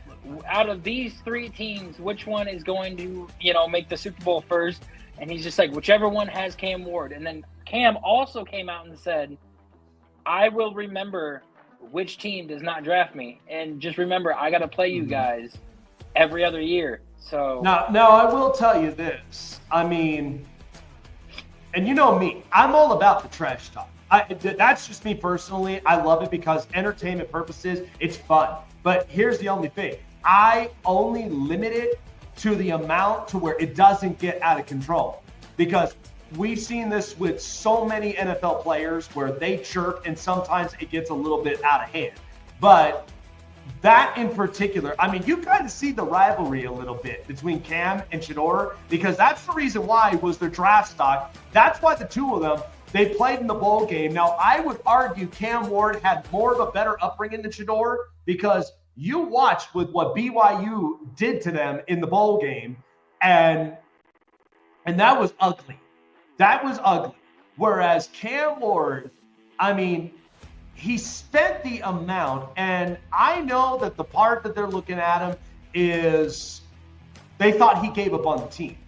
out of these 3 teams, which one is going to, make the Super Bowl first? And he's just like, whichever one has Cam Ward. And then Cam also came out and said, I will remember which team does not draft me. And just remember, I got to play you guys every other year. So now I will tell you this. I mean, and you know me, I'm all about the trash talk. That's just me personally. I love it because entertainment purposes, it's fun. But here's the only thing. I only limit it to the amount to where it doesn't get out of control. Because we've seen this with so many NFL players where they chirp and sometimes it gets a little bit out of hand. But that in particular, I mean, you kind of see the rivalry a little bit between Cam and Shedeur because that's the reason why was their draft stock. That's why the two of them, they played in the bowl game. Now, I would argue Cam Ward had more of a better upbringing than Shedeur because you watched with what BYU did to them in the bowl game, and that was ugly. That was ugly. Whereas Cam Ward, I mean, he spent the amount, and I know that the part that they're looking at him is they thought he gave up on the team.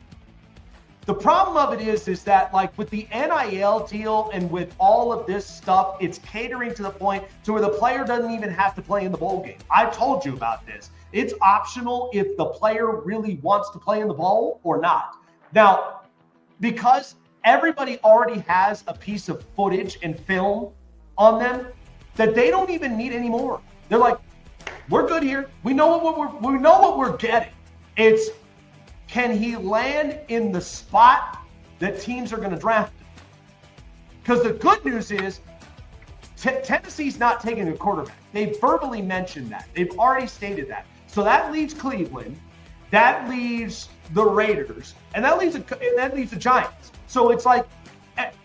The problem of it is that like with the NIL deal and with all of this stuff, it's catering to the point to where the player doesn't even have to play in the bowl game. I told you about this. It's optional if the player really wants to play in the bowl or not. Now, because everybody already has a piece of footage and film on them that they don't even need anymore. They're like, we're good here. We know what we're getting. It's, can he land in the spot that teams are going to draft him? Because the good news is Tennessee's not taking a quarterback. They verbally mentioned that. They've already stated that. So that leaves Cleveland, that leaves the Raiders, and that leaves the Giants. So it's like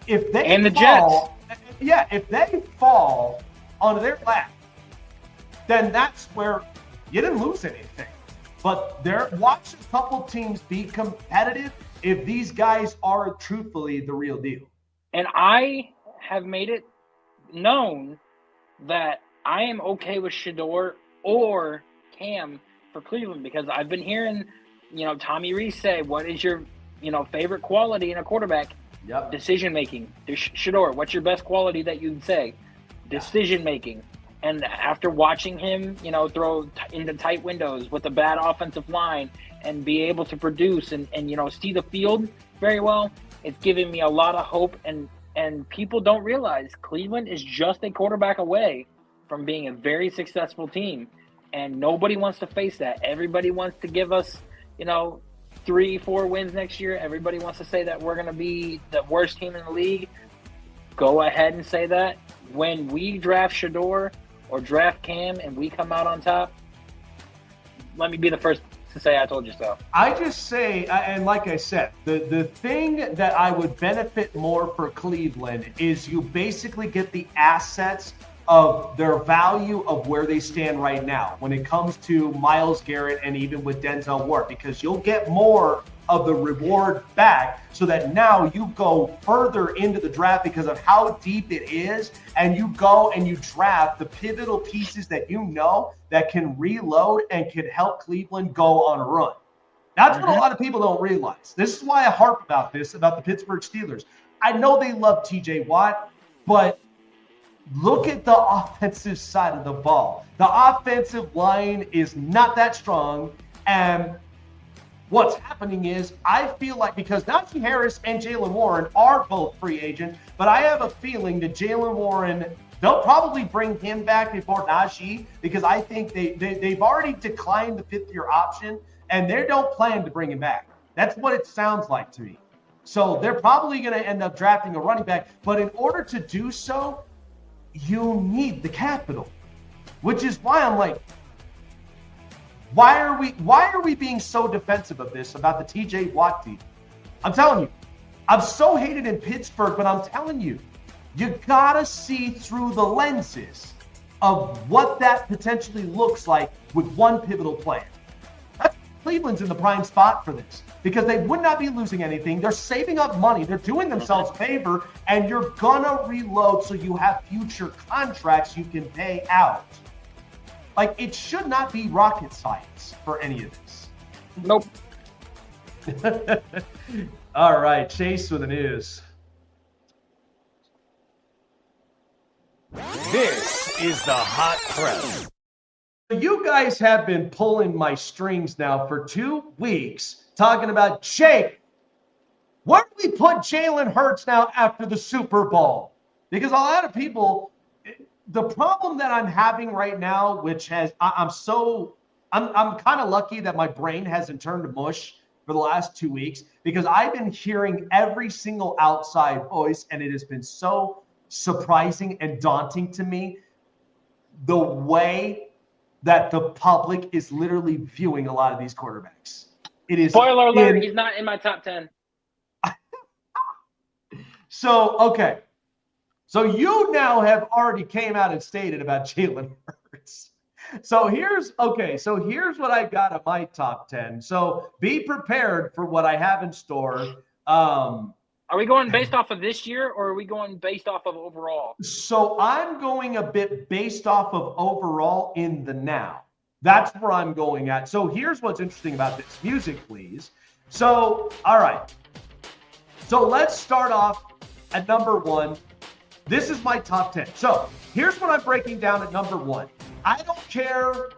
if they and the fall, Jets. Yeah, if they fall onto their lap, then that's where you didn't lose anything. But watch a couple teams be competitive if these guys are truthfully the real deal. And I have made it known that I am okay with Shedeur or Cam for Cleveland because I've been hearing, Tommy Rees say, what is your, favorite quality in a quarterback? Yep. Decision making. Shedeur, what's your best quality that you'd say? Decision making. And after watching him, throw into tight windows with a bad offensive line and be able to produce and see the field very well, it's giving me a lot of hope. And people don't realize Cleveland is just a quarterback away from being a very successful team. And nobody wants to face that. Everybody wants to give us, 3-4 wins next year. Everybody wants to say that we're going to be the worst team in the league. Go ahead and say that. When we draft Shedeur or draft Cam and we come out on top, let me be the first to say I told you so. I just say, and like I said, the thing that I would benefit more for Cleveland is you basically get the assets of their value of where they stand right now when it comes to Myles Garrett and even with Denzel Ward, because you'll get more of the reward back so that now you go further into the draft because of how deep it is, and you go and you draft the pivotal pieces that that can reload and can help Cleveland go on a run. That's what a lot of people don't realize. This is why I harp about the Pittsburgh Steelers. I know they love TJ Watt, but look at the offensive side of the ball. The offensive line is not that strong, and what's happening is I feel like because Najee Harris and Jaylen Warren are both free agents, but I have a feeling that Jaylen Warren, they'll probably bring him back before Najee because I think they've already declined the fifth-year option, and they don't plan to bring him back. That's what it sounds like to me. So they're probably going to end up drafting a running back, but in order to do so, you need the capital, which is why I'm like, why are we being so defensive of this about the TJ Watt deal? I'm telling you, I'm so hated in Pittsburgh, but I'm telling you, you gotta see through the lenses of what that potentially looks like with one pivotal player. Cleveland's in the prime spot for this because they would not be losing anything. They're saving up money. They're doing themselves a favor, and you're gonna reload so you have future contracts you can pay out. Like, it should not be rocket science for any of this. Nope. All right, Chase with the news. This is the Hot Press. You guys have been pulling my strings now for 2 weeks talking about Jake. Where do we put Jalen Hurts now after the Super Bowl? Because a lot of people, the problem that I'm having right now, which has, I'm kind of lucky that my brain hasn't turned to mush for the last 2 weeks because I've been hearing every single outside voice, and it has been so surprising and daunting to me the way that the public is literally viewing a lot of these quarterbacks. It is spoiler alert, he's not in my top 10. So, okay. So you now have already came out and stated about Jalen Hurts. So here's what I got on my top 10. So be prepared for what I have in store. Are we going based off of this year, or are we going based off of overall? So I'm going a bit based off of overall in the now. That's where I'm going at. So here's what's interesting about this. Music, please. So, all right. So let's start off at number 1. This is my top 10. So here's what I'm breaking down at number 1. I don't care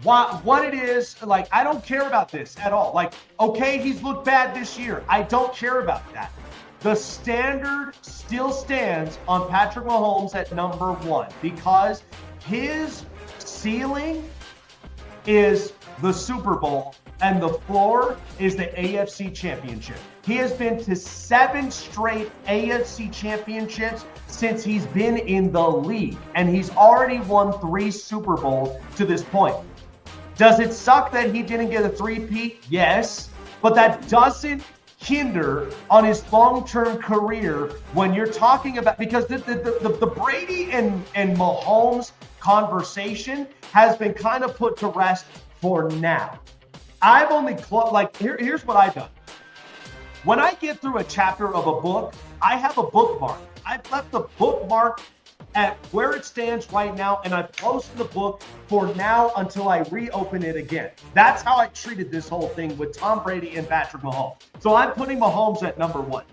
what it is. Like, I don't care about this at all. Like, okay, he's looked bad this year. I don't care about that. The standard still stands on Patrick Mahomes at number 1 because his ceiling is the Super Bowl and the floor is the AFC Championship. He has been to 7 straight AFC championships since he's been in the league, and he's already won 3 Super Bowls to this point. Does it suck that he didn't get a 3-peat? Yes, but that doesn't hinder on his long-term career when you're talking about, because the Brady and Mahomes conversation has been kind of put to rest for now. I've only here's what I've done. When I get through a chapter of a book, I have a bookmark. I've left the bookmark at where it stands right now, and I've closed the book for now until I reopen it again. That's how I treated this whole thing with Tom Brady and Patrick Mahomes. So I'm putting Mahomes at number 1.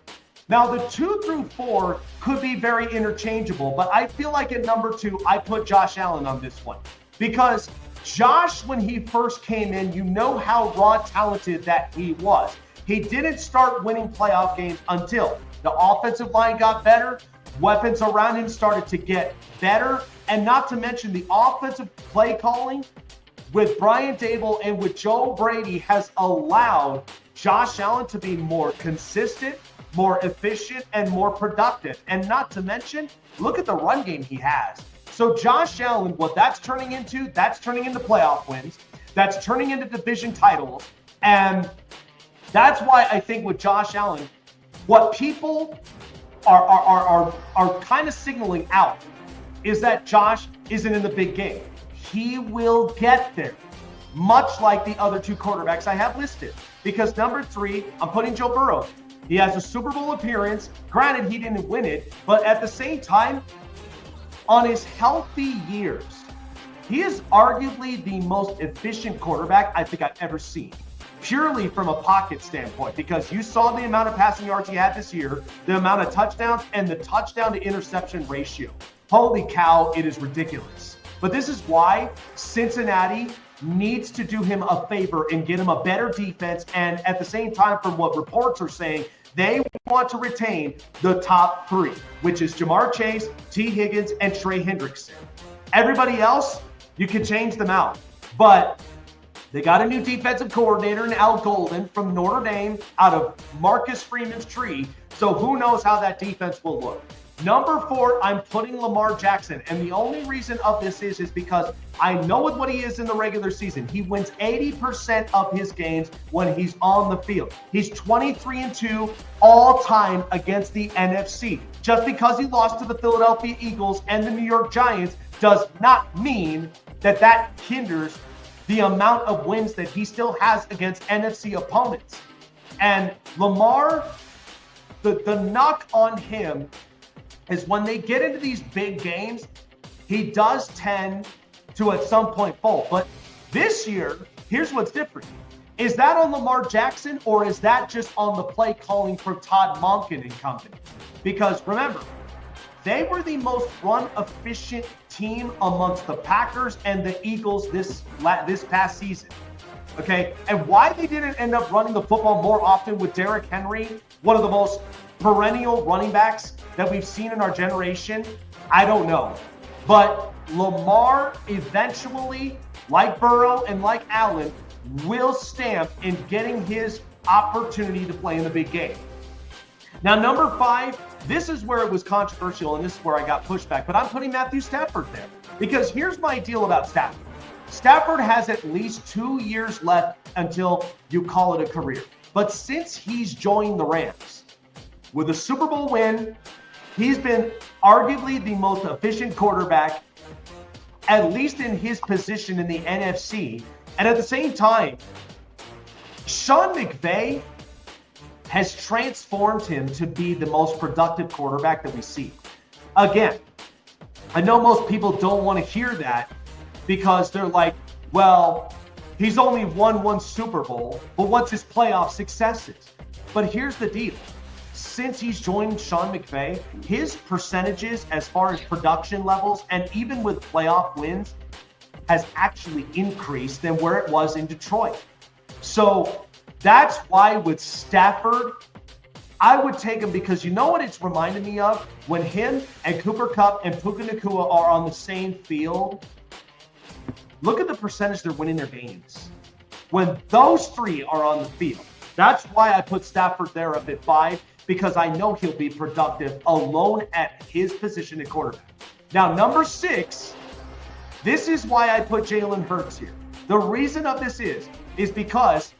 Now, the 2 through 4 could be very interchangeable, but I feel like at number 2, I put Josh Allen on this one. Because Josh, when he first came in, you know how raw talented that he was. He didn't start winning playoff games until the offensive line got better, weapons around him started to get better, and not to mention the offensive play calling with Brian Daboll and with Joe Brady has allowed Josh Allen to be more consistent, more efficient, and more productive. And not to mention, look at the run game he has. So Josh Allen, what that's turning into playoff wins. That's turning into division titles. And that's why I think with Josh Allen, what people are kind of signaling out is that Josh isn't in the big game. He will get there, much like the other 2 quarterbacks I have listed. Because number 3, I'm putting Joe Burrow. He has a Super Bowl appearance. Granted, he didn't win it, but at the same time, on his healthy years, he is arguably the most efficient quarterback I think I've ever seen. Purely from a pocket standpoint, because you saw the amount of passing yards he had this year, the amount of touchdowns, and the touchdown to interception ratio. Holy cow, it is ridiculous. But this is why Cincinnati needs to do him a favor and get him a better defense. And at the same time, from what reports are saying, they want to retain the top 3, which is Jamar Chase, T. Higgins, and Trey Hendrickson. Everybody else, you can change them out. But they got a new defensive coordinator in Al Golden from Notre Dame out of Marcus Freeman's tree. So who knows how that defense will look. Number 4, I'm putting Lamar Jackson. And the only reason of this is because I know with what he is in the regular season. He wins 80% of his games when he's on the field. He's 23-2 all time against the NFC. Just because he lost to the Philadelphia Eagles and the New York Giants does not mean that hinders the amount of wins that he still has against NFC opponents. And Lamar, the knock on him is when they get into these big games, he does tend to at some point fall. But this year, here's what's different. Is that on Lamar Jackson, or is that just on the play calling for Todd Monken and company? Because remember, they were the most run efficient team amongst the Packers and the Eagles this past season. Okay, and why they didn't end up running the football more often with Derrick Henry, one of the most perennial running backs that we've seen in our generation, I don't know. But Lamar eventually, like Burrow and like Allen, will stamp in getting his opportunity to play in the big game. Now, number 5, this is where it was controversial, and this is where I got pushback, but I'm putting Matthew Stafford there. Because here's my deal about Stafford. Stafford has at least 2 years left until you call it a career. But since he's joined the Rams, with a Super Bowl win, he's been arguably the most efficient quarterback, at least in his position in the NFC. And at the same time, Sean McVay has transformed him to be the most productive quarterback that we see. Again, I know most people don't want to hear that because they're like, well, he's only won 1 Super Bowl, but what's his playoff successes? But here's the deal. since he's joined Sean McVay, his percentages as far as production levels and even with playoff wins has actually increased than where it was in Detroit. So that's why with Stafford, I would take him because you know what it's reminded me of? When him and Cooper Kupp and Puka Nacua are on the same field, look at the percentage they're winning their games. When those three are on the field, that's why I put Stafford there up at 5, because I know he'll be productive alone at his position at quarterback. Now, number 6, this is why I put Jalen Hurts here. The reason of this is because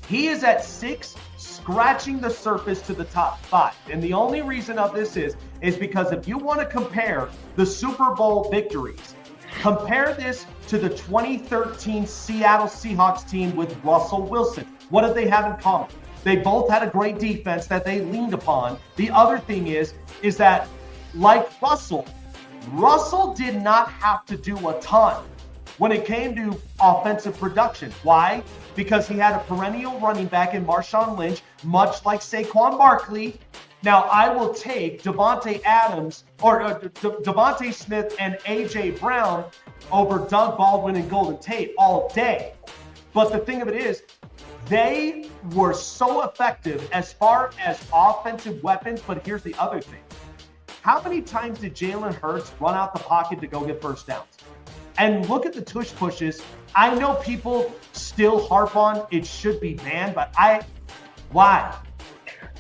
he is at 6, scratching the surface to the top 5. And the only reason of this is because if you want to compare the Super Bowl victories, compare this to the 2013 Seattle Seahawks team with Russell Wilson. What did they have in common? They both had a great defense that they leaned upon. The other thing is that like Russell did not have to do a ton when it came to offensive production. Why? Because he had a perennial running back in Marshawn Lynch, much like Saquon Barkley. Now, I will take Devontae Adams or Devontae Smith and A.J. Brown over Doug Baldwin and Golden Tate all day. But the thing of it is, they were so effective as far as offensive weapons. But here's the other thing. How many times did Jalen Hurts run out the pocket to go get first downs? And look at the tush pushes. I know people still harp on it should be banned, but why?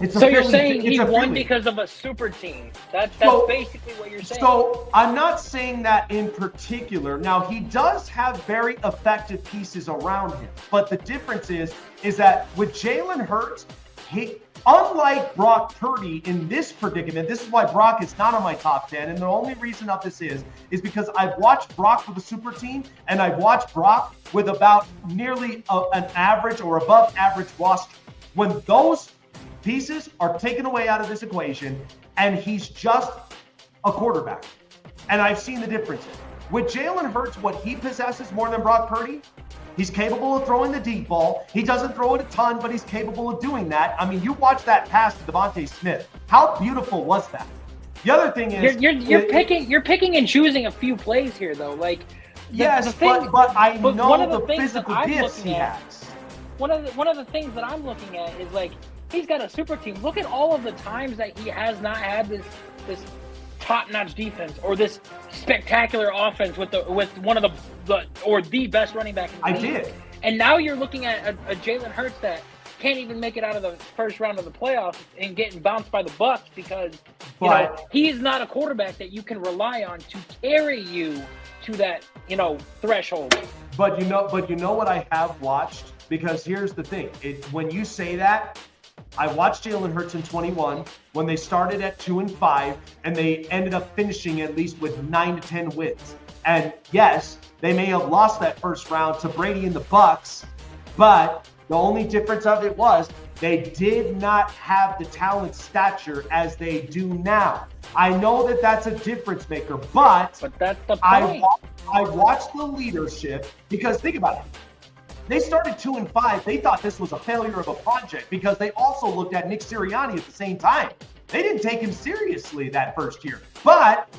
So you're saying he won because of a super team. That's basically what you're saying. So I'm not saying that in particular. Now, he does have very effective pieces around him. But the difference is that with Jalen Hurts, unlike Brock Purdy in this predicament, this is why Brock is not on my top 10. And the only reason of this is because I've watched Brock with a super team and I've watched Brock with about nearly an average or above average roster. When those pieces are taken away out of this equation and he's just a quarterback. And I've seen the difference. With Jalen Hurts, what he possesses more than Brock Purdy, he's capable of throwing the deep ball. He doesn't throw it a ton, but he's capable of doing that. I mean, you watch that pass to Devontae Smith. How beautiful was that? The other thing is you're picking and choosing a few plays here, though. Like but I know the physical gifts he has. One of the things that I'm looking at is like he's got a super team. Look at all of the times that he has not had this top-notch defense or this spectacular offense with one of the best running back in the league. I did. And now you're looking at a Jalen Hurts that can't even make it out of the first round of the playoffs and getting bounced by the Bucs because he's not a quarterback that you can rely on to carry you to that threshold. But you know what I have watched? Because here's the thing. When you say that, I watched Jalen Hurts in 21 when they started at 2-5 and they ended up finishing at least with 9 to 10 wins. And yes, they may have lost that first round to Brady and the Bucs, but the only difference of it was they did not have the talent stature as they do now. I know that that's a difference maker, but that's the point. I watched the leadership because think about it. They started 2-5. They thought this was a failure of a project because they also looked at Nick Sirianni at the same time. They didn't take him seriously that first year. But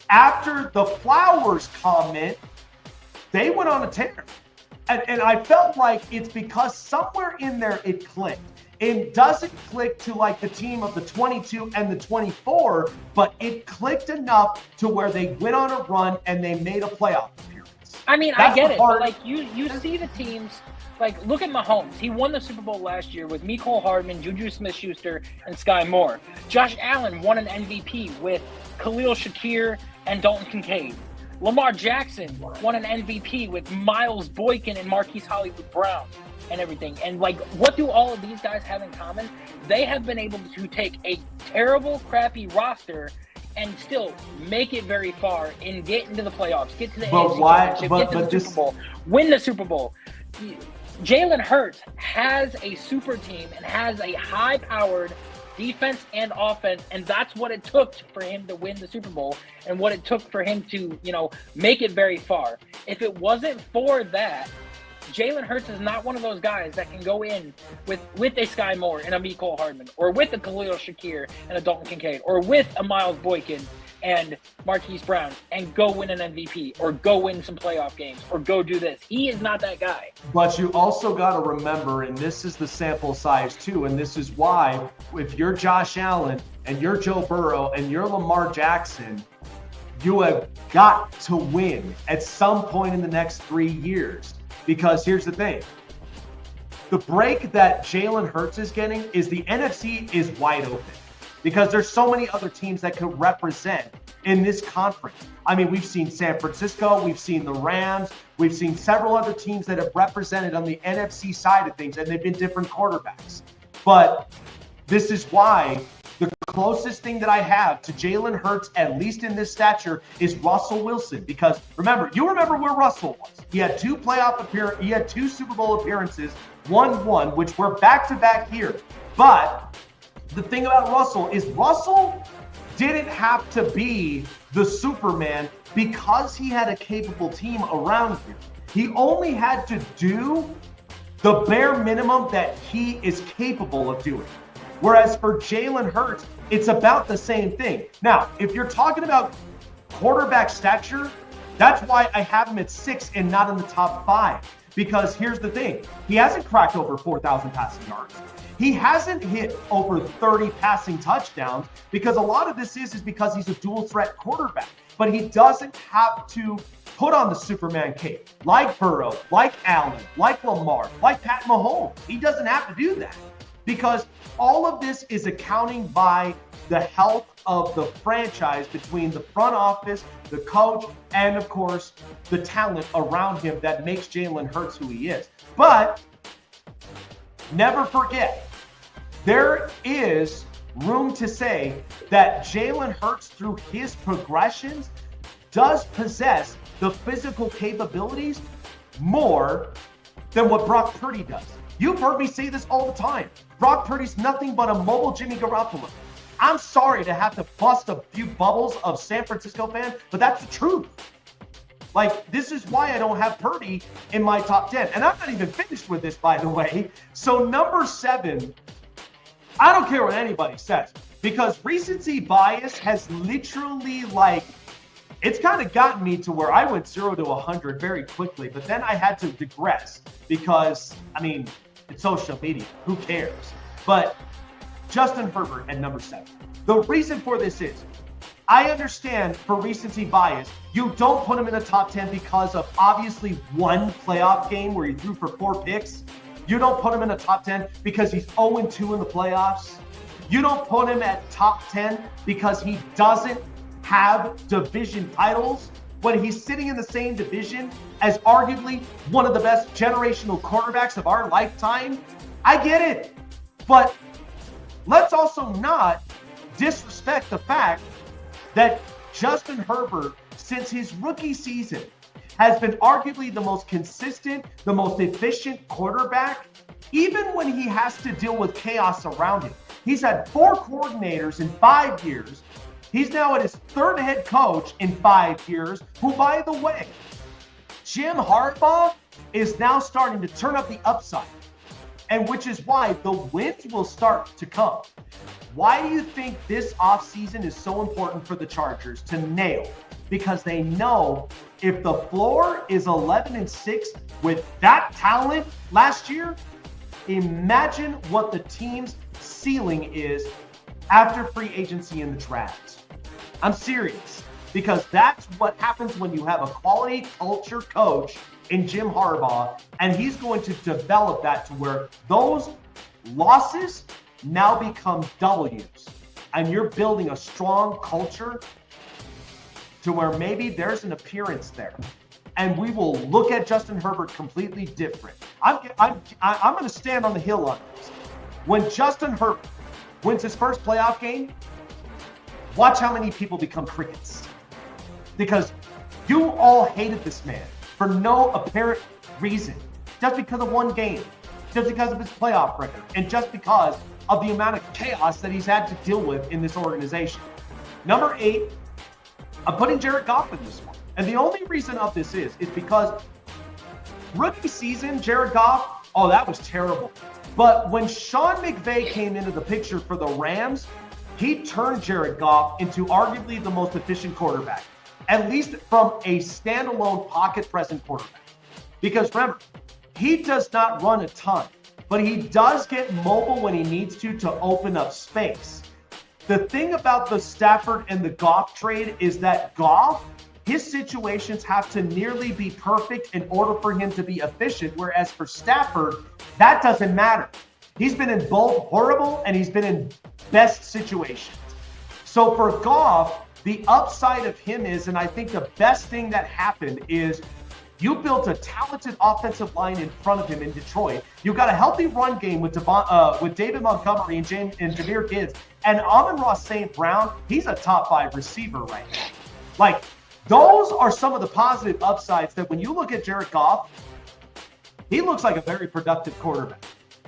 after the Flowers comment, they went on a tear. And I felt like it's because somewhere in there it clicked. It doesn't click to like the team of the 22 and the 24, but it clicked enough to where they went on a run and they made a playoff appearance. I mean, I get it, but like you see the teams, like look at Mahomes. He won the Super Bowl last year with Mecole Hardman, Juju Smith-Schuster, and Sky Moore. Josh Allen won an MVP with Khalil Shakir and Dalton Kincaid. Lamar Jackson won an MVP with Miles Boykin and Marquise Hollywood Brown and everything. And like, what do all of these guys have in common? They have been able to take a terrible, crappy roster and still make it very far and get into the playoffs, get to the AFC Championship, get to the Super Bowl, win the Super Bowl. Jalen Hurts has a super team and has a high-powered defense and offense, and that's what it took for him to win the Super Bowl and what it took for him to, make it very far. If it wasn't for that, Jalen Hurts is not one of those guys that can go in with a Sky Moore and a Mecole Hardman, or with a Khalil Shakir and a Dalton Kincaid, or with a Miles Boykin and Marquise Brown and go win an MVP or go win some playoff games or go do this. He is not that guy. But you also got to remember, and this is the sample size too, and this is why if you're Josh Allen and you're Joe Burrow and you're Lamar Jackson, you have got to win at some point in the next 3 years. Because here's the thing. The break that Jalen Hurts is getting is the NFC is wide open. Because there's so many other teams that could represent in this conference. I mean, we've seen San Francisco, we've seen the Rams, we've seen several other teams that have represented on the NFC side of things, and they've been different quarterbacks. But this is why the closest thing that I have to Jalen Hurts, at least in this stature, is Russell Wilson. Because remember where Russell was. He had two he had two Super Bowl appearances, won, which were back-to-back here. But the thing about Russell is Russell didn't have to be the Superman because he had a capable team around him. He only had to do the bare minimum that he is capable of doing. Whereas for Jalen Hurts, it's about the same thing. Now, if you're talking about quarterback stature, that's why I have him at 6 and not in the top 5. Because here's the thing. He hasn't cracked over 4,000 passing yards. He hasn't hit over 30 passing touchdowns because a lot of this is because he's a dual threat quarterback. But he doesn't have to put on the Superman cape like Burrow, like Allen, like Lamar, like Pat Mahomes. He doesn't have to do that because all of this is accounting by the health of the franchise between the front office, the coach, and of course, the talent around him that makes Jalen Hurts who he is. But never forget, there is room to say that Jalen Hurts, through his progressions, does possess the physical capabilities more than what Brock Purdy does. You've heard me say this all the time. Brock Purdy's nothing but a mobile Jimmy Garoppolo. I'm sorry to have to bust a few bubbles of San Francisco fans, but that's the truth. Like, this is why I don't have Purdy in my top 10. And I'm not even finished with this, by the way. So number 7, I don't care what anybody says, because recency bias has literally, like, it's kind of gotten me to where I went 0 to 100 very quickly, but then I had to digress because, I mean, it's social media. Who cares? But Justin Herbert at number 7. The reason for this is, I understand for recency bias, you don't put him in the top 10 because of obviously one playoff game where he threw for 4 picks. You don't put him in the top 10 because he's 0-2 in the playoffs. You don't put him at top 10 because he doesn't have division titles when he's sitting in the same division as arguably one of the best generational quarterbacks of our lifetime. I get it, but let's also not disrespect the fact that Justin Herbert, since his rookie season, has been arguably the most consistent, the most efficient quarterback, even when he has to deal with chaos around him. He's had 4 coordinators in 5 years. He's now at his 3rd head coach in 5 years, who, by the way, Jim Harbaugh is now starting to turn up the upside, and which is why the wins will start to come. Why do you think this offseason is so important for the Chargers to nail? Because they know if the floor is 11-6 with that talent last year, imagine what the team's ceiling is after free agency in the draft. I'm serious, because that's what happens when you have a quality culture coach in Jim Harbaugh, and he's going to develop that to where those losses now become W's, and you're building a strong culture to where maybe there's an appearance there, and we will look at Justin Herbert completely different. I'm going to stand on the hill on this. When Justin Herbert wins his first playoff game, watch how many people become crickets, because you all hated this man for no apparent reason, just because of one game, just because of his playoff record, and just because of the amount of chaos that he's had to deal with in this organization. Number 8, I'm putting Jared Goff in this one. And the only reason of this is because Rookie season, Jared Goff, oh, that was terrible. But when Sean McVay came into the picture for the Rams, he turned Jared Goff into arguably the most efficient quarterback, at least from a standalone pocket present quarterback. Because remember, he does not run a ton, but he does get mobile when he needs to open up space. The thing about the Stafford and the Goff trade is that Goff, his situations have to nearly be perfect in order for him to be efficient, whereas for Stafford, that doesn't matter. He's been in both horrible and he's been in best situations. So for Goff, the upside of him is, and I think the best thing that happened is you built a talented offensive line in front of him in Detroit. You got a healthy run game with David Montgomery and Jahmyr Gibbs. And Amon-Ra St. Brown, he's a top 5 receiver right now. Like, those are some of the positive upsides that when you look at Jared Goff, he looks like a very productive quarterback.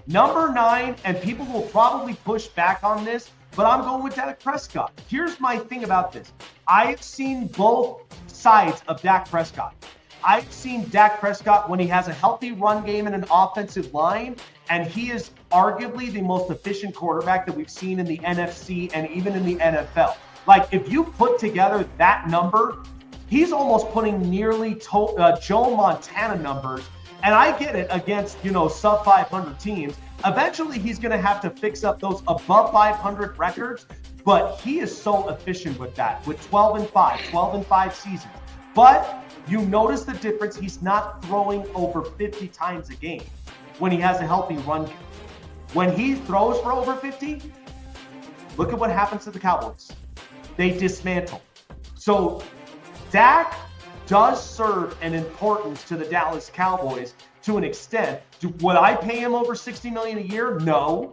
Number 9, and people will probably push back on this, but I'm going with Dak Prescott. Here's my thing about this. I've seen both sides of Dak Prescott. I've seen Dak Prescott when he has a healthy run game and an offensive line, and he is arguably the most efficient quarterback that we've seen in the NFC and even in the NFL. Like, if you put together that number, he's almost putting nearly Joe Montana numbers. And I get it against, sub 500 teams. Eventually, he's going to have to fix up those above 500 records, but he is so efficient with that, with 12-5 seasons. But you notice the difference. He's not throwing over 50 times a game when he has a healthy run game. When he throws for over 50, look at what happens to the Cowboys. They dismantle. So Dak does serve an importance to the Dallas Cowboys to an extent. Would I pay him over $60 million a year? No,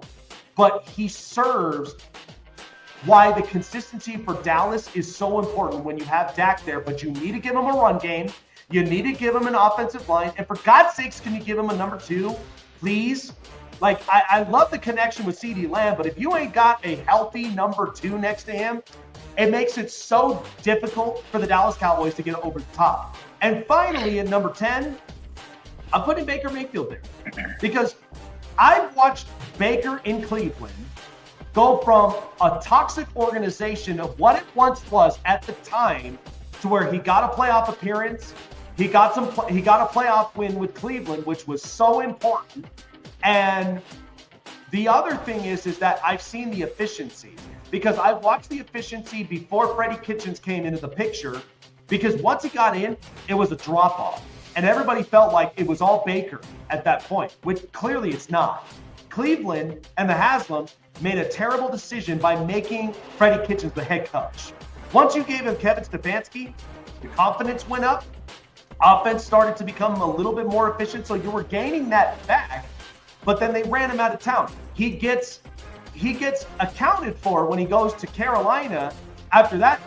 but he serves why the consistency for Dallas is so important when you have Dak there, but you need to give him a run game. You need to give him an offensive line. And for God's sakes, can you give him a number 2, please? Like, I love the connection with CeeDee Lamb, but if you ain't got a healthy number 2 next to him, it makes it so difficult for the Dallas Cowboys to get over the top. And finally, at number 10, I'm putting Baker Mayfield there because I've watched Baker in Cleveland go from a toxic organization of what it once was at the time to where he got a playoff appearance. He got a playoff win with Cleveland, which was so important. And the other thing is that I've seen the efficiency because I watched the efficiency before Freddie Kitchens came into the picture, because once he got in, it was a drop-off. And everybody felt like it was all Baker at that point, which clearly it's not. Cleveland and the Haslams made a terrible decision by making Freddie Kitchens the head coach. Once you gave him Kevin Stefanski, the confidence went up. Offense started to become a little bit more efficient, so you were gaining that back, but then they ran him out of town. He gets accounted for when he goes to Carolina after that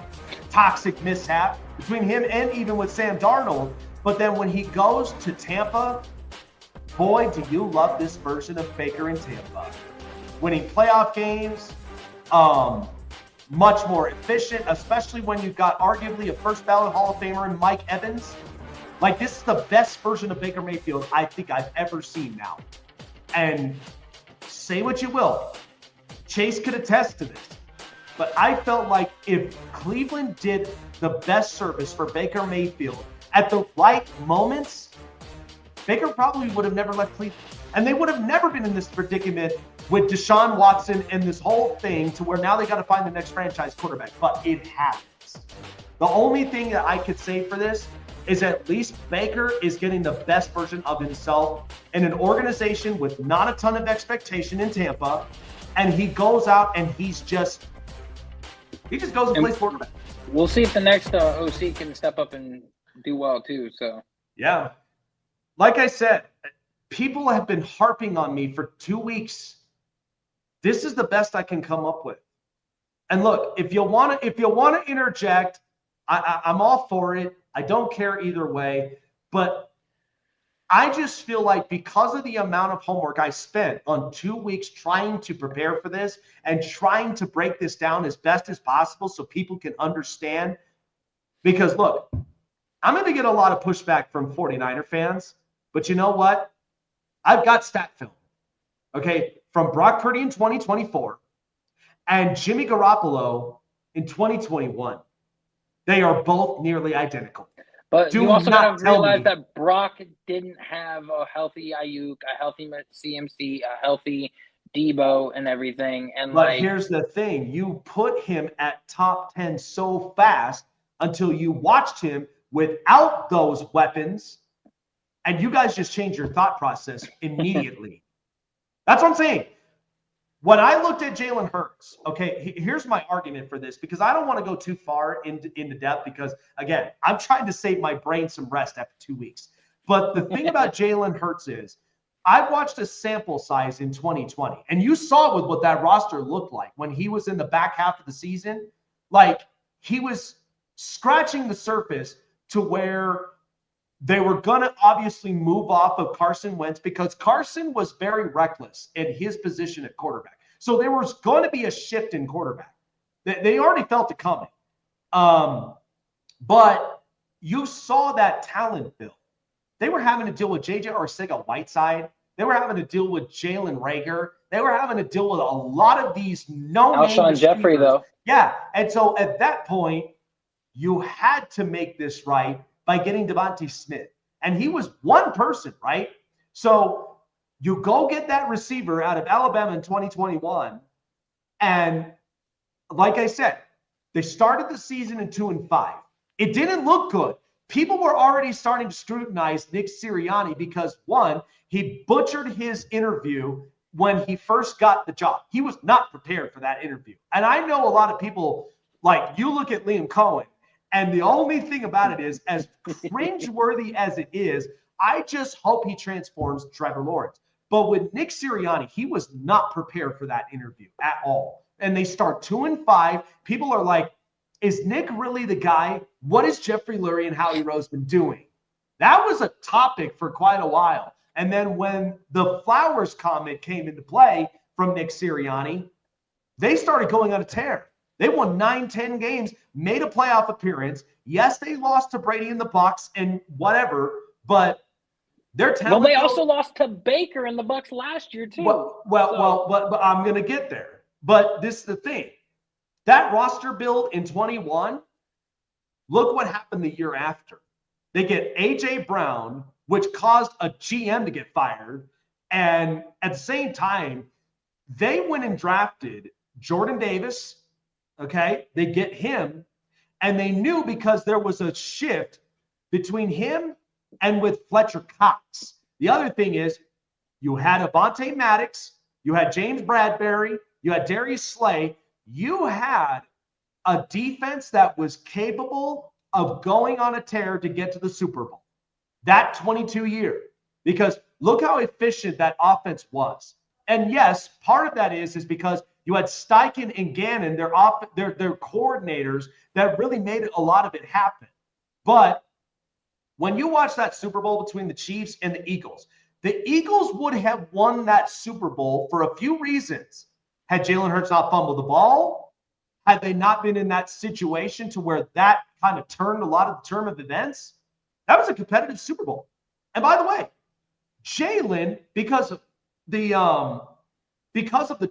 toxic mishap between him and even with Sam Darnold. But then when he goes to Tampa, boy, do you love this version of Baker in Tampa. Winning playoff games, much more efficient, especially when you've got arguably a first ballot Hall of Famer in Mike Evans. Like, this is the best version of Baker Mayfield I think I've ever seen now. And say what you will, Chase could attest to this, but I felt like if Cleveland did the best service for Baker Mayfield at the right moments, Baker probably would have never left Cleveland. And they would have never been in this predicament with Deshaun Watson and this whole thing to where now they got to find the next franchise quarterback. But it happens. The only thing that I could say for this is at least Baker is getting the best version of himself in an organization with not a ton of expectation in Tampa. And he goes out and he just goes and plays quarterback. We'll see if the next OC can step up and do well too. So yeah, like I said, people have been harping on me for 2 weeks. This is the best I can come up with. And look, if you want to interject, I'm all for it. I don't care either way. But I just feel like because of the amount of homework I spent on 2 weeks trying to prepare for this and trying to break this down as best as possible so people can understand. Because look, I'm going to get a lot of pushback from 49er fans. But you know what? I've got stat film, okay, from Brock Purdy in 2024 and Jimmy Garoppolo in 2021. They are both nearly identical. But Do you also not got to tell realize me- that Brock didn't have a healthy Ayuk, a healthy CMC, a healthy Debo, and everything. And But here's the thing. You put him at top 10 so fast until you watched him without those weapons, and you guys just changed your thought process immediately. That's what I'm saying. When I looked at Jalen Hurts, okay, here's my argument for this, because I don't want to go too far into depth because, again, I'm trying to save my brain some rest after 2 weeks. But the thing about Jalen Hurts is I watched a sample size in 2020, and you saw what that roster looked like when he was in the back half of the season. Like, he was scratching the surface to where they were going to obviously move off of Carson Wentz because Carson was very reckless in his position at quarterback. So there was going to be a shift in quarterback. They already felt it coming. But you saw that talent build. They were having to deal with J.J. Arcega-Whiteside. They were having to deal with Jalen Reagor. They were having to deal with a lot of these no-name Alshon Jeffrey, receivers. though. Yeah, and so at that point, you had to make this right by getting Devontae Smith. And he was one person, right? So you go get that receiver out of Alabama in 2021. And like I said, they started the season in 2-5. It didn't look good. People were already starting to scrutinize Nick Sirianni because, one, he butchered his interview when he first got the job. He was not prepared for that interview. And I know a lot of people, like, you look at Liam Cohen, and the only thing about it is, as cringeworthy as it is, I just hope he transforms Trevor Lawrence. But with Nick Sirianni, he was not prepared for that interview at all. And they start 2-5. People are like, is Nick really the guy? What is Jeffrey Lurie and Howie Roseman doing? That was a topic for quite a while. And then when the Flowers comment came into play from Nick Sirianni, they started going on a tear. They won 9-10 games, made a playoff appearance. Yes, they lost to Brady in the Bucs and whatever, but their talent. Well, they also lost to Baker in the Bucs last year too. But I'm going to get there. But this is the thing. That roster build in 21, look what happened the year after. They get A.J. Brown, which caused a GM to get fired. And at the same time, they went and drafted Jordan Davis. Okay, they get him, and they knew because there was a shift between him and with Fletcher Cox. The other thing is you had Avonte Maddox, you had James Bradbury, you had Darius Slay. You had a defense that was capable of going on a tear to get to the Super Bowl. That 22 year, because look how efficient that offense was. And yes, part of that is because you had Steichen and Gannon, their coordinators that really made a lot of it happen. But when you watch that Super Bowl between the Chiefs and the Eagles would have won that Super Bowl for a few reasons. Had Jalen Hurts not fumbled the ball, had they not been in that situation to where that kind of turned a lot of the turn of events, that was a competitive Super Bowl. And by the way, Jalen, because of the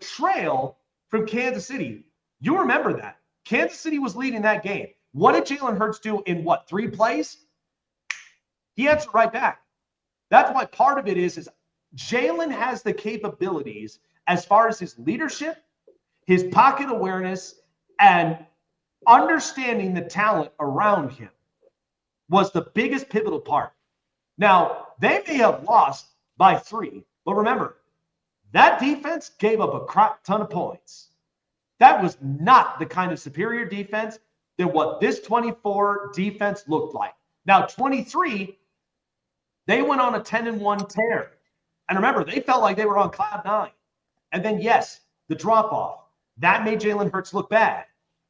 trail from Kansas City, you remember that. Kansas City was leading that game. What did Jalen Hurts do in 3 plays? He answered right back. That's why part of it is Jalen has the capabilities as far as his leadership, his pocket awareness, and understanding the talent around him was the biggest pivotal part. Now, they may have lost by 3, but remember, that defense gave up a crap ton of points. That was not the kind of superior defense than what this 24 defense looked like. Now, 23, they went on a 10-1 tear. And remember, they felt like they were on cloud 9. And then, yes, the drop-off. That made Jalen Hurts look bad.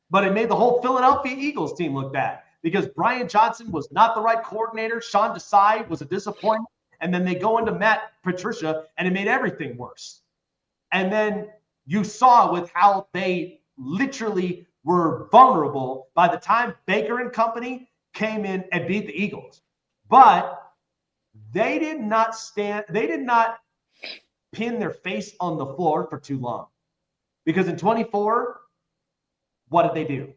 But it made the whole Philadelphia Eagles team look bad because Brian Johnson was not the right coordinator. Sean Desai was a disappointment. And then they go into Matt Patricia, and it made everything worse. And then you saw with how they literally were vulnerable by the time Baker and company came in and beat the Eagles. But they did not pin their face on the floor for too long. Because in 24, what did they do?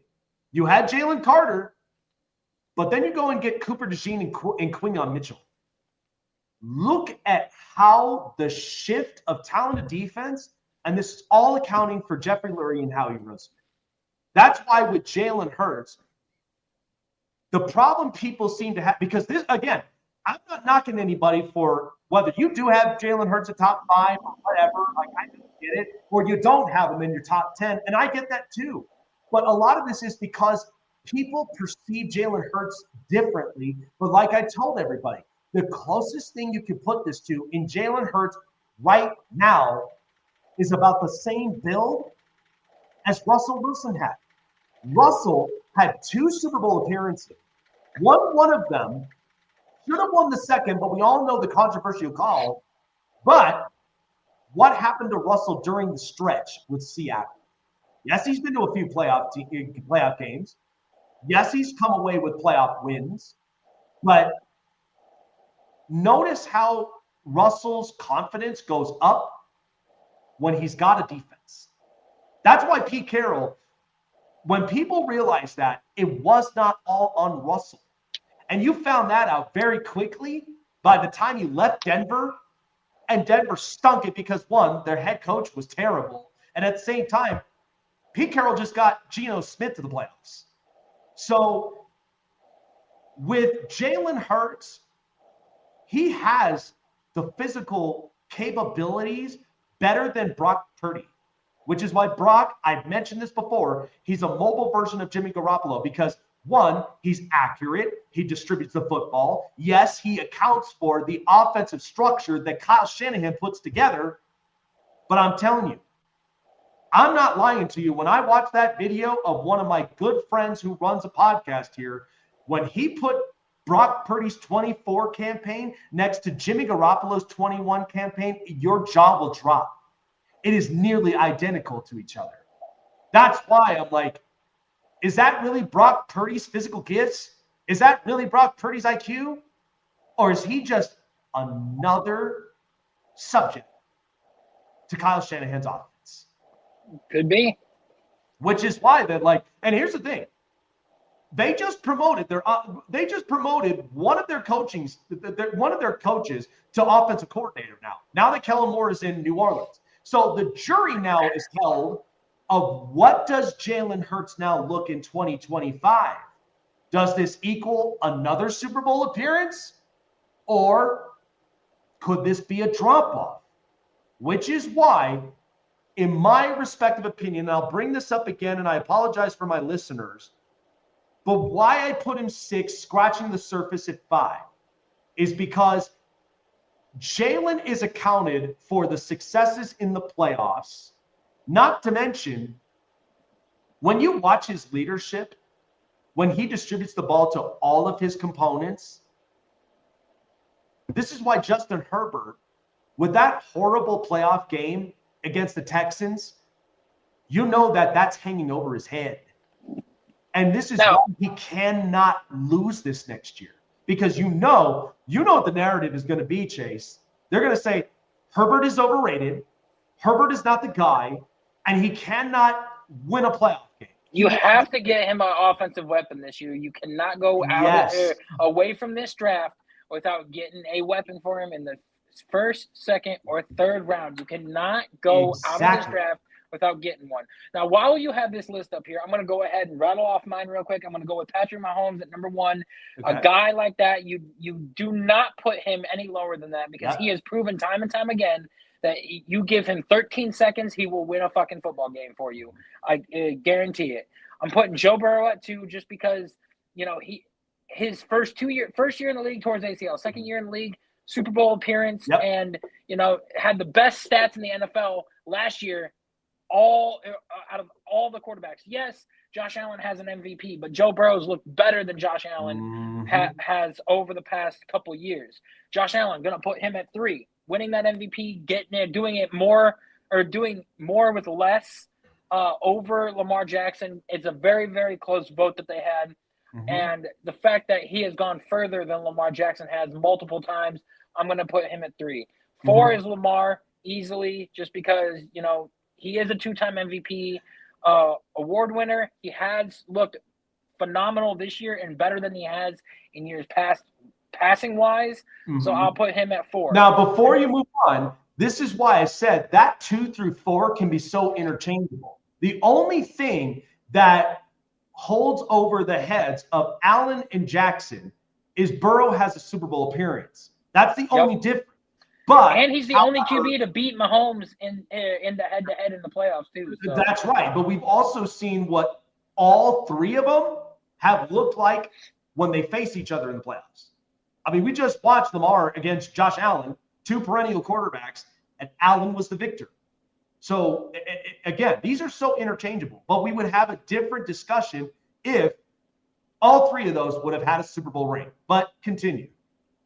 You had Jalen Carter, but then you go and get Cooper DeJean and Quinyon Mitchell. Look at how the shift of talented defense, and this is all accounting for Jeffrey Lurie and how he runs. That's why with Jalen Hurts, the problem people seem to have, because this, again, I'm not knocking anybody for whether you do have Jalen Hurts at top 5 or whatever, like I get it, or you don't have him in your top 10, and I get that too. But a lot of this is because people perceive Jalen Hurts differently. But like I told everybody, the closest thing you can put this to in Jalen Hurts right now is about the same build as Russell Wilson had. Russell had 2 Super Bowl appearances. Won one of them, should have won the second, but we all know the controversial call. But what happened to Russell during the stretch with Seattle? Yes, he's been to a few playoff games. Yes, he's come away with playoff wins. But notice how Russell's confidence goes up when he's got a defense. That's why Pete Carroll, when people realized that, it was not all on Russell. And you found that out very quickly by the time you left Denver, and Denver stunk it because, one, their head coach was terrible. And at the same time, Pete Carroll just got Geno Smith to the playoffs. So with Jalen Hurts, he has the physical capabilities better than Brock Purdy, which is why Brock, I've mentioned this before, he's a mobile version of Jimmy Garoppolo because, one, he's accurate. He distributes the football. Yes, he accounts for the offensive structure that Kyle Shanahan puts together. But I'm telling you, I'm not lying to you. When I watched that video of one of my good friends who runs a podcast here, when he put Brock Purdy's 24 campaign next to Jimmy Garoppolo's 21 campaign, your jaw will drop. It is nearly identical to each other. That's why I'm like, is that really Brock Purdy's physical gifts? Is that really Brock Purdy's IQ? Or is he just another subject to Kyle Shanahan's offense? Could be. Which is why that, like, and here's the thing. They just promoted one of their coaches to offensive coordinator now. Now that Kellen Moore is in New Orleans. So the jury now is held of what does Jalen Hurts now look in 2025? Does this equal another Super Bowl appearance? Or could this be a drop-off? Which is why, in my respective opinion, and I'll bring this up again, and I apologize for my listeners, but why I put him 6, scratching the surface at 5, is because Jalen is accounted for the successes in the playoffs. Not to mention, when you watch his leadership, when he distributes the ball to all of his components, this is why Justin Herbert, with that horrible playoff game against the Texans, you know that that's hanging over his head. And this is why he cannot lose this next year. Because you know what the narrative is going to be, Chase. They're going to say, Herbert is overrated. Herbert is not the guy. And he cannot win a playoff game. You have to get him an offensive weapon this year. You cannot go away from this draft without getting a weapon for him in the first, second, or third round. You cannot go out of this draft without getting one. Now, while you have this list up here, I'm going to go ahead and rattle off mine real quick. I'm going to go with Patrick Mahomes at number 1. Okay. A guy like that, you do not put him any lower than that because he has proven time and time again that you give him 13 seconds, he will win a fucking football game for you. I guarantee it. I'm putting Joe Burrow at 2 just because, his first year in the league towards ACL, second year in the league, Super Bowl appearance, and, had the best stats in the NFL last year, all out of all the quarterbacks. Yes, Josh Allen has an MVP, but Joe Burrow's looked better than Josh Allen has over the past couple years. Josh Allen, going to put him at 3. Winning that MVP, getting it, doing more with less over Lamar Jackson. It's a very, very close vote that they had. And the fact that he has gone further than Lamar Jackson has multiple times I'm going to put him at 3. 4 is Lamar, easily, just because, you know, he is a 2-time MVP award winner. He has looked phenomenal this year and better than he has in years past, passing-wise. So I'll put him at 4. Now, before you move on, this is why I said that 2 through 4 can be so interchangeable. The only thing that holds over the heads of Allen and Jackson is Burrow has a Super Bowl appearance. That's the only difference. And he's the only QB to beat Mahomes in the head-to-head in the playoffs, too. So. That's right. But we've also seen what all 3 of them have looked like when they face each other in the playoffs. I mean, we just watched Lamar against Josh Allen, 2 perennial quarterbacks, and Allen was the victor. So, again, these are so interchangeable. But we would have a different discussion if all 3 of those would have had a Super Bowl ring. But continue.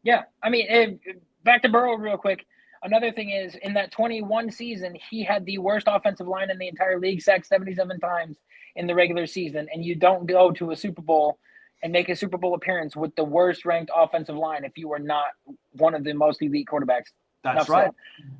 Yeah. I mean, back to Burrow real quick. Another thing is, in that 21 season, he had the worst offensive line in the entire league, sacked 77 times in the regular season. And you don't go to a Super Bowl and make a Super Bowl appearance with the worst ranked offensive line if you are not one of the most elite quarterbacks. That's right.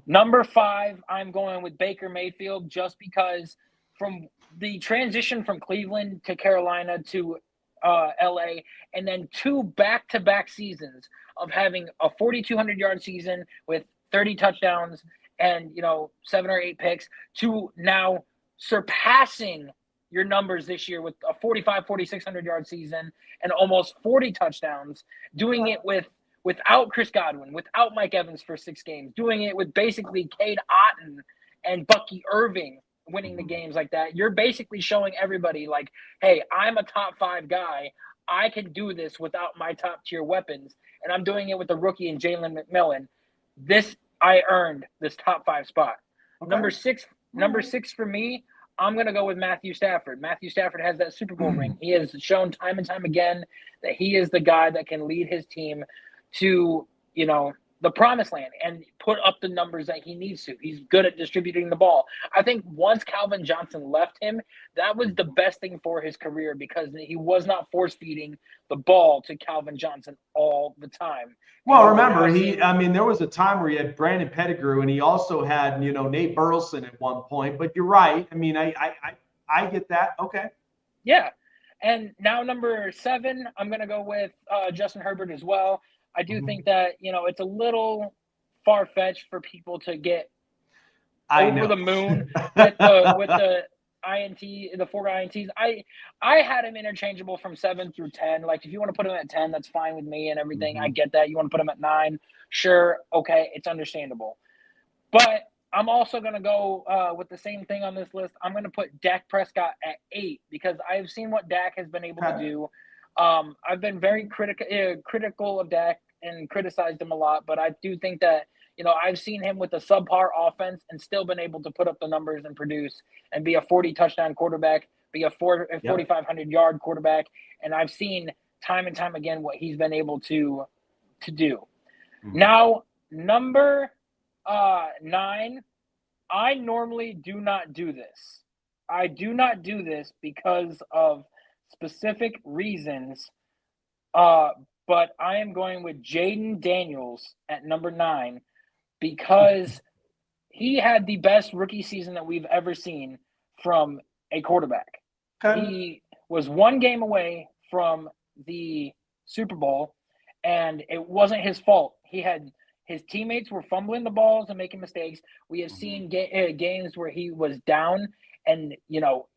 Number 5, I'm going with Baker Mayfield, just because from the transition from Cleveland to Carolina to LA, and then 2 back-to-back seasons of having a 4,200-yard season with 30 touchdowns and, you know, 7 or 8 picks, to now surpassing your numbers this year with a 4,600-yard season and almost 40 touchdowns, doing it without Chris Godwin, without Mike Evans for 6 games, doing it with basically Cade Otton and Bucky Irving winning the games like that. You're basically showing everybody, like, hey, I'm a top 5 guy. I can do this without my top tier weapons, and I'm doing it with the rookie and Jalen McMillan. I earned this top 5 spot. Okay. Number six for me, I'm going to go with Matthew Stafford. Matthew Stafford has that Super Bowl ring. He has shown time and time again that he is the guy that can lead his team to, you know, the promised land and put up the numbers that he needs to. He's good at distributing the ball. I think once Calvin Johnson left him, that was the best thing for his career, because he was not force-feeding the ball to Calvin Johnson all the time. Well, remember, there was a time where he had Brandon Pettigrew, and he also had, you know, Nate Burleson at one point. But you're right. I mean, I get that. Okay. Yeah. And now number 7, I'm going to go with Justin Herbert as well. I do think that, you know, it's a little far-fetched for people to get over the moon with the INT, the 4 INTs. I had him interchangeable from 7 through 10. Like, if you want to put him at 10, that's fine with me and everything. I get that. You want to put him at 9, sure, okay, it's understandable. But I'm also going to go with the same thing on this list. I'm going to put Dak Prescott at 8, because I've seen what Dak has been able to do. I've been very critical of Dak and criticized him a lot, but I do think that, you know, I've seen him with a subpar offense and still been able to put up the numbers and produce and be a 40-touchdown quarterback, be a 4,500-yard quarterback, and I've seen time and time again what he's been able to do. Now, number 9, I normally do not do this. I do not do this because of specific reasons, but I am going with Jaden Daniels at number 9, because he had the best rookie season that we've ever seen from a quarterback. Okay. He was 1 game away from the Super Bowl, and it wasn't his fault. His teammates were fumbling the balls and making mistakes. We have seen games where he was down, and, you know,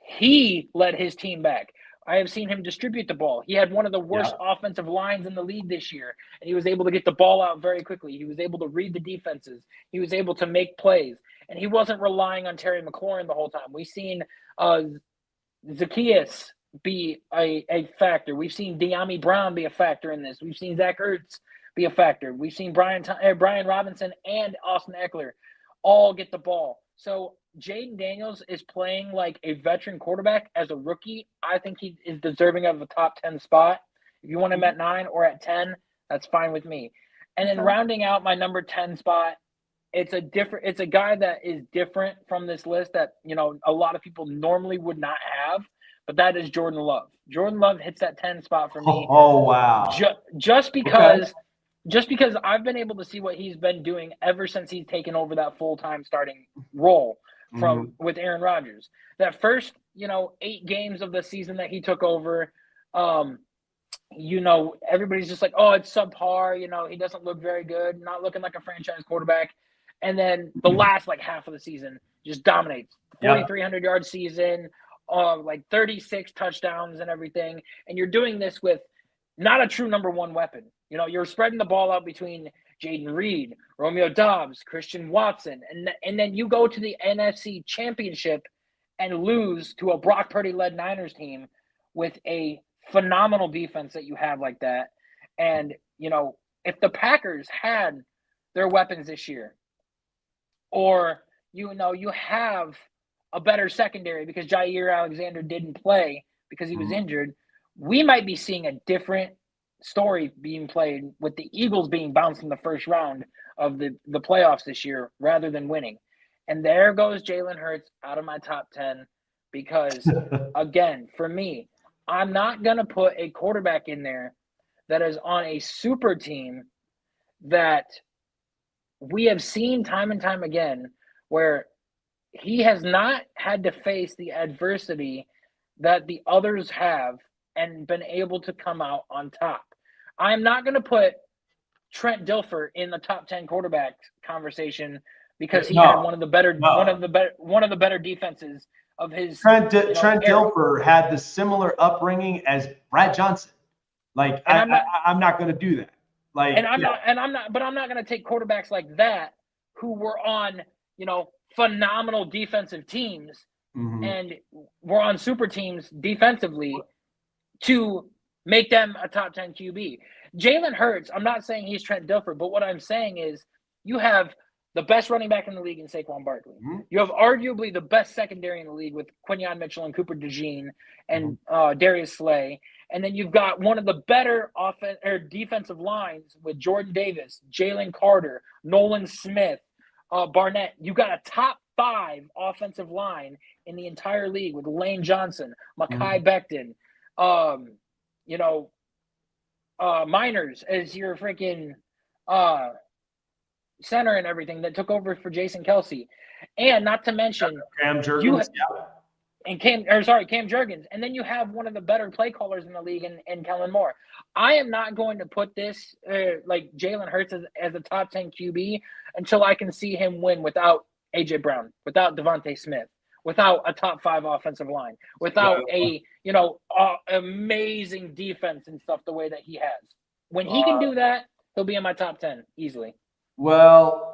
he led his team back. I have seen him distribute the ball. He had one of the worst offensive lines in the league this year, and he was able to get the ball out very quickly. He was able to read the defenses. He was able to make plays, and he wasn't relying on Terry McLaurin the whole time. We've seen Zacchaeus be a factor. We've seen De'Ami Brown be a factor in this. We've seen Zach Ertz be a factor. We've seen Brian Robinson and Austin Eckler all get the ball. So Jaden Daniels is playing like a veteran quarterback as a rookie. I think he is deserving of a top 10 spot. If you want him at 9 or at 10, that's fine with me. And then rounding out my number 10 spot, it's a guy that is different from this list that, you know, a lot of people normally would not have, but that is Jordan Love. Jordan Love hits that 10 spot for me. Oh wow. Just because just because I've been able to see what he's been doing ever since he's taken over that full-time starting role with Aaron Rodgers. That first, 8 games of the season that he took over, everybody's just like, oh, it's subpar. He doesn't look very good, not looking like a franchise quarterback. And then the last half of the season just dominates. 4,300-yard season, 36 touchdowns and everything. And you're doing this with not a true number one weapon. You're spreading the ball out between Jaden Reed, Romeo Doubs, Christian Watson, and then you go to the NFC Championship and lose to a Brock Purdy-led Niners team with a phenomenal defense that you have like that. And, if the Packers had their weapons this year, or, you have a better secondary because Jair Alexander didn't play because he was injured, we might be seeing a different story being played with the Eagles being bounced in the first round of the playoffs this year rather than winning. And there goes Jalen Hurts out of my top 10 because, again, for me, I'm not going to put a quarterback in there that is on a super team that we have seen time and time again where he has not had to face the adversity that the others have and been able to come out on top. I'm not going to put Trent Dilfer in the top 10 quarterback conversation because he had one of the better defenses of his. Trent Dilfer had the similar upbringing as Brad Johnson. I'm not going to do that. I'm not going to take quarterbacks like that who were on, phenomenal defensive teams and were on super teams defensively to make them a top 10 QB. Jalen Hurts, I'm not saying he's Trent Dilfer, but what I'm saying is you have the best running back in the league in Saquon Barkley. You have arguably the best secondary in the league with Quinyon Mitchell and Cooper DeJean and Darius Slay. And then you've got one of the better defensive lines with Jordan Davis, Jalen Carter, Nolan Smith, Barnett. You've got a top 5 offensive line in the entire league with Lane Johnson, Mekhi Becton, Miners as your freaking center and everything that took over for Jason Kelsey. And not to mention Cam Jurgens. Cam Jurgens. And then you have one of the better play callers in the league in Kellen Moore. I am not going to put this Jalen Hurts as a top 10 QB until I can see him win without A.J. Brown, without Devontae Smith, without a top 5 offensive line, without amazing defense and stuff the way that he has. When he can do that, he'll be in my top 10 easily. Well,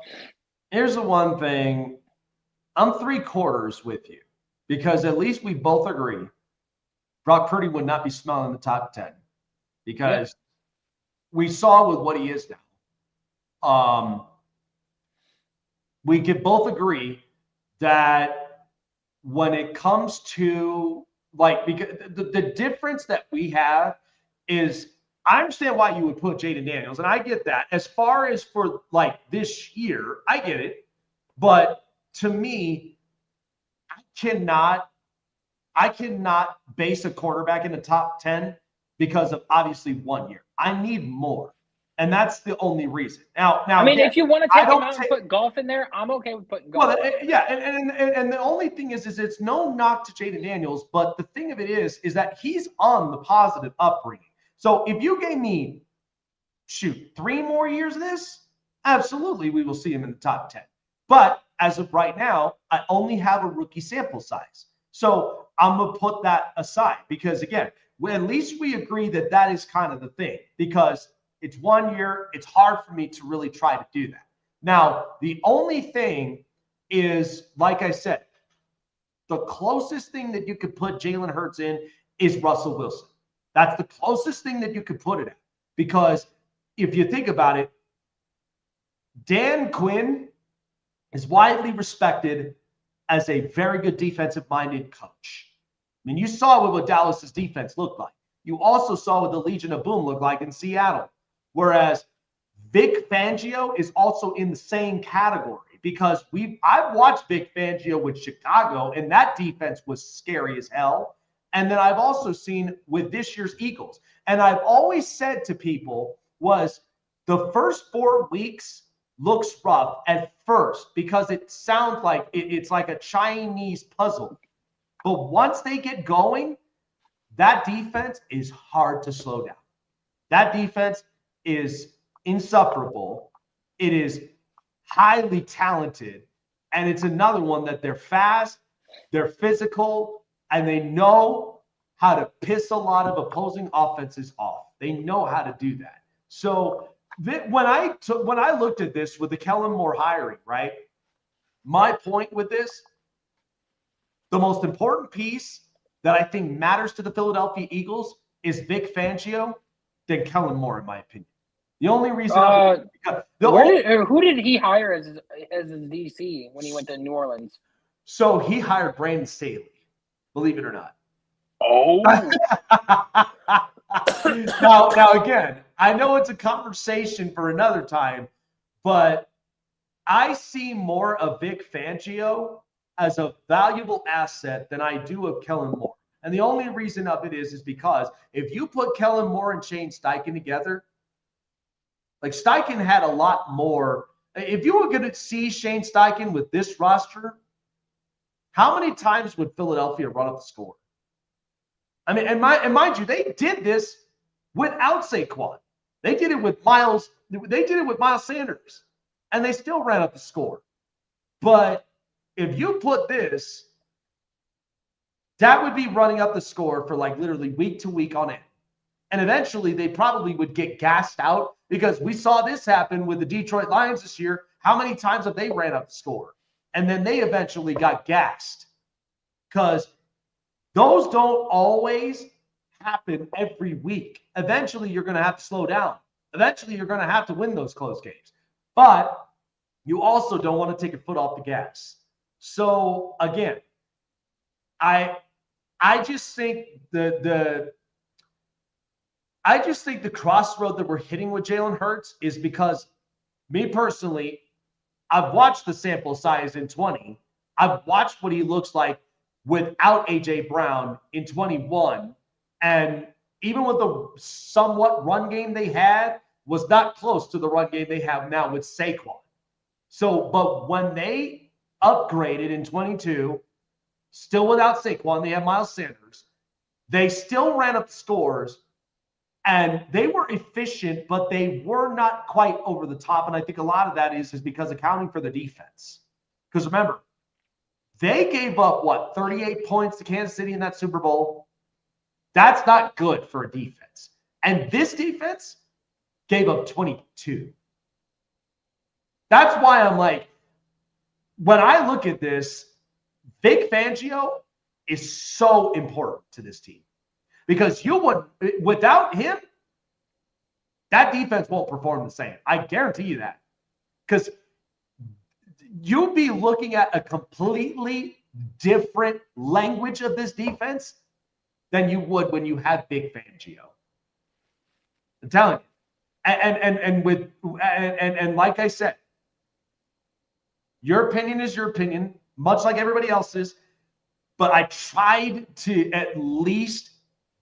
here's the one thing. I'm 3/4 with you because at least we both agree Brock Purdy would not be smelling in the top 10 because we saw with what he is now. We can both agree that when it comes to because the difference that we have is I understand why you would put Jaden Daniels, and I get that. As far as for this year, I get it. But to me, I cannot base a quarterback in the top 10 because of obviously 1 year. I need more. And that's the only reason. Now, if you want to take him out and put golf in there, I'm okay with putting golf. Well, yeah, and the only thing is it's no knock to Jaden Daniels, but the thing of it is that he's on the positive upbringing. So if you gave me, 3 more years of this, absolutely we will see him in the top 10. But as of right now, I only have a rookie sample size. So I'm going to put that aside because, again, at least we agree that is kind of the thing because it's 1 year. It's hard for me to really try to do that. Now, the only thing is, like I said, the closest thing that you could put Jalen Hurts in is Russell Wilson. That's the closest thing that you could put it at. Because if you think about it, Dan Quinn is widely respected as a very good defensive-minded coach. I mean, you saw what Dallas's defense looked like. You also saw what the Legion of Boom looked like in Seattle. Whereas Vic Fangio is also in the same category because I've watched Vic Fangio with Chicago, and that defense was scary as hell. And then I've also seen with this year's Eagles. And I've always said to people was The first 4 weeks looks rough at first because it sounds like it's like a Chinese puzzle. But once they get going, that defense is hard to slow down. That defense is insufferable. It is highly talented. And it's another one that they're fast, they're physical, and they know how to piss a lot of opposing offenses off. They know how to do that. So when I looked at this with the Kellen Moore hiring, right, my point with this, the most important piece that I think matters to the Philadelphia Eagles is Vic Fangio than Kellen Moore, in my opinion. The only reason who did he hire as his DC when he went to New Orleans? So he hired Brandon Staley, believe it or not. Oh. now again, I know it's a conversation for another time, but I see more of Vic Fangio as a valuable asset than I do of Kellen Moore. And the only reason of it is because if you put Kellen Moore and Shane Steichen together, like Steichen had a lot more. If you were going to see Shane Steichen with this roster, how many times would Philadelphia run up the score? I mean, and mind you, they did this without Saquon. They did it with Miles Sanders, and they still ran up the score. But if you put this, that would be running up the score for like literally week to week on end. And eventually they probably would get gassed out because we saw this happen with the Detroit Lions this year. How many times have they ran up the score? And then they eventually got gassed because those don't always happen every week. Eventually you're going to have to slow down. Eventually you're going to have to win those close games. But you also don't want to take your foot off the gas. So again, I just think the crossroad that we're hitting with Jalen Hurts is because me personally, I've watched the sample size in 20. I've watched what he looks like without A.J. Brown in 21. And even with the somewhat run game they had, was not close to the run game they have now with Saquon. So, but when they upgraded in 22, still without Saquon, they have Miles Sanders. They still ran up the scores, and they were efficient, but they were not quite over the top. And I think a lot of that is because accounting for the defense. Because remember, they gave up, 38 points to Kansas City in that Super Bowl? That's not good for a defense. And this defense gave up 22. That's why I'm like, when I look at this, Vic Fangio is so important to this team because without him, that defense won't perform the same. I guarantee you that because you'll be looking at a completely different language of this defense than you would when you have Vic Fangio. I'm telling you. And like I said, your opinion is your opinion, much like everybody else's. But I tried to at least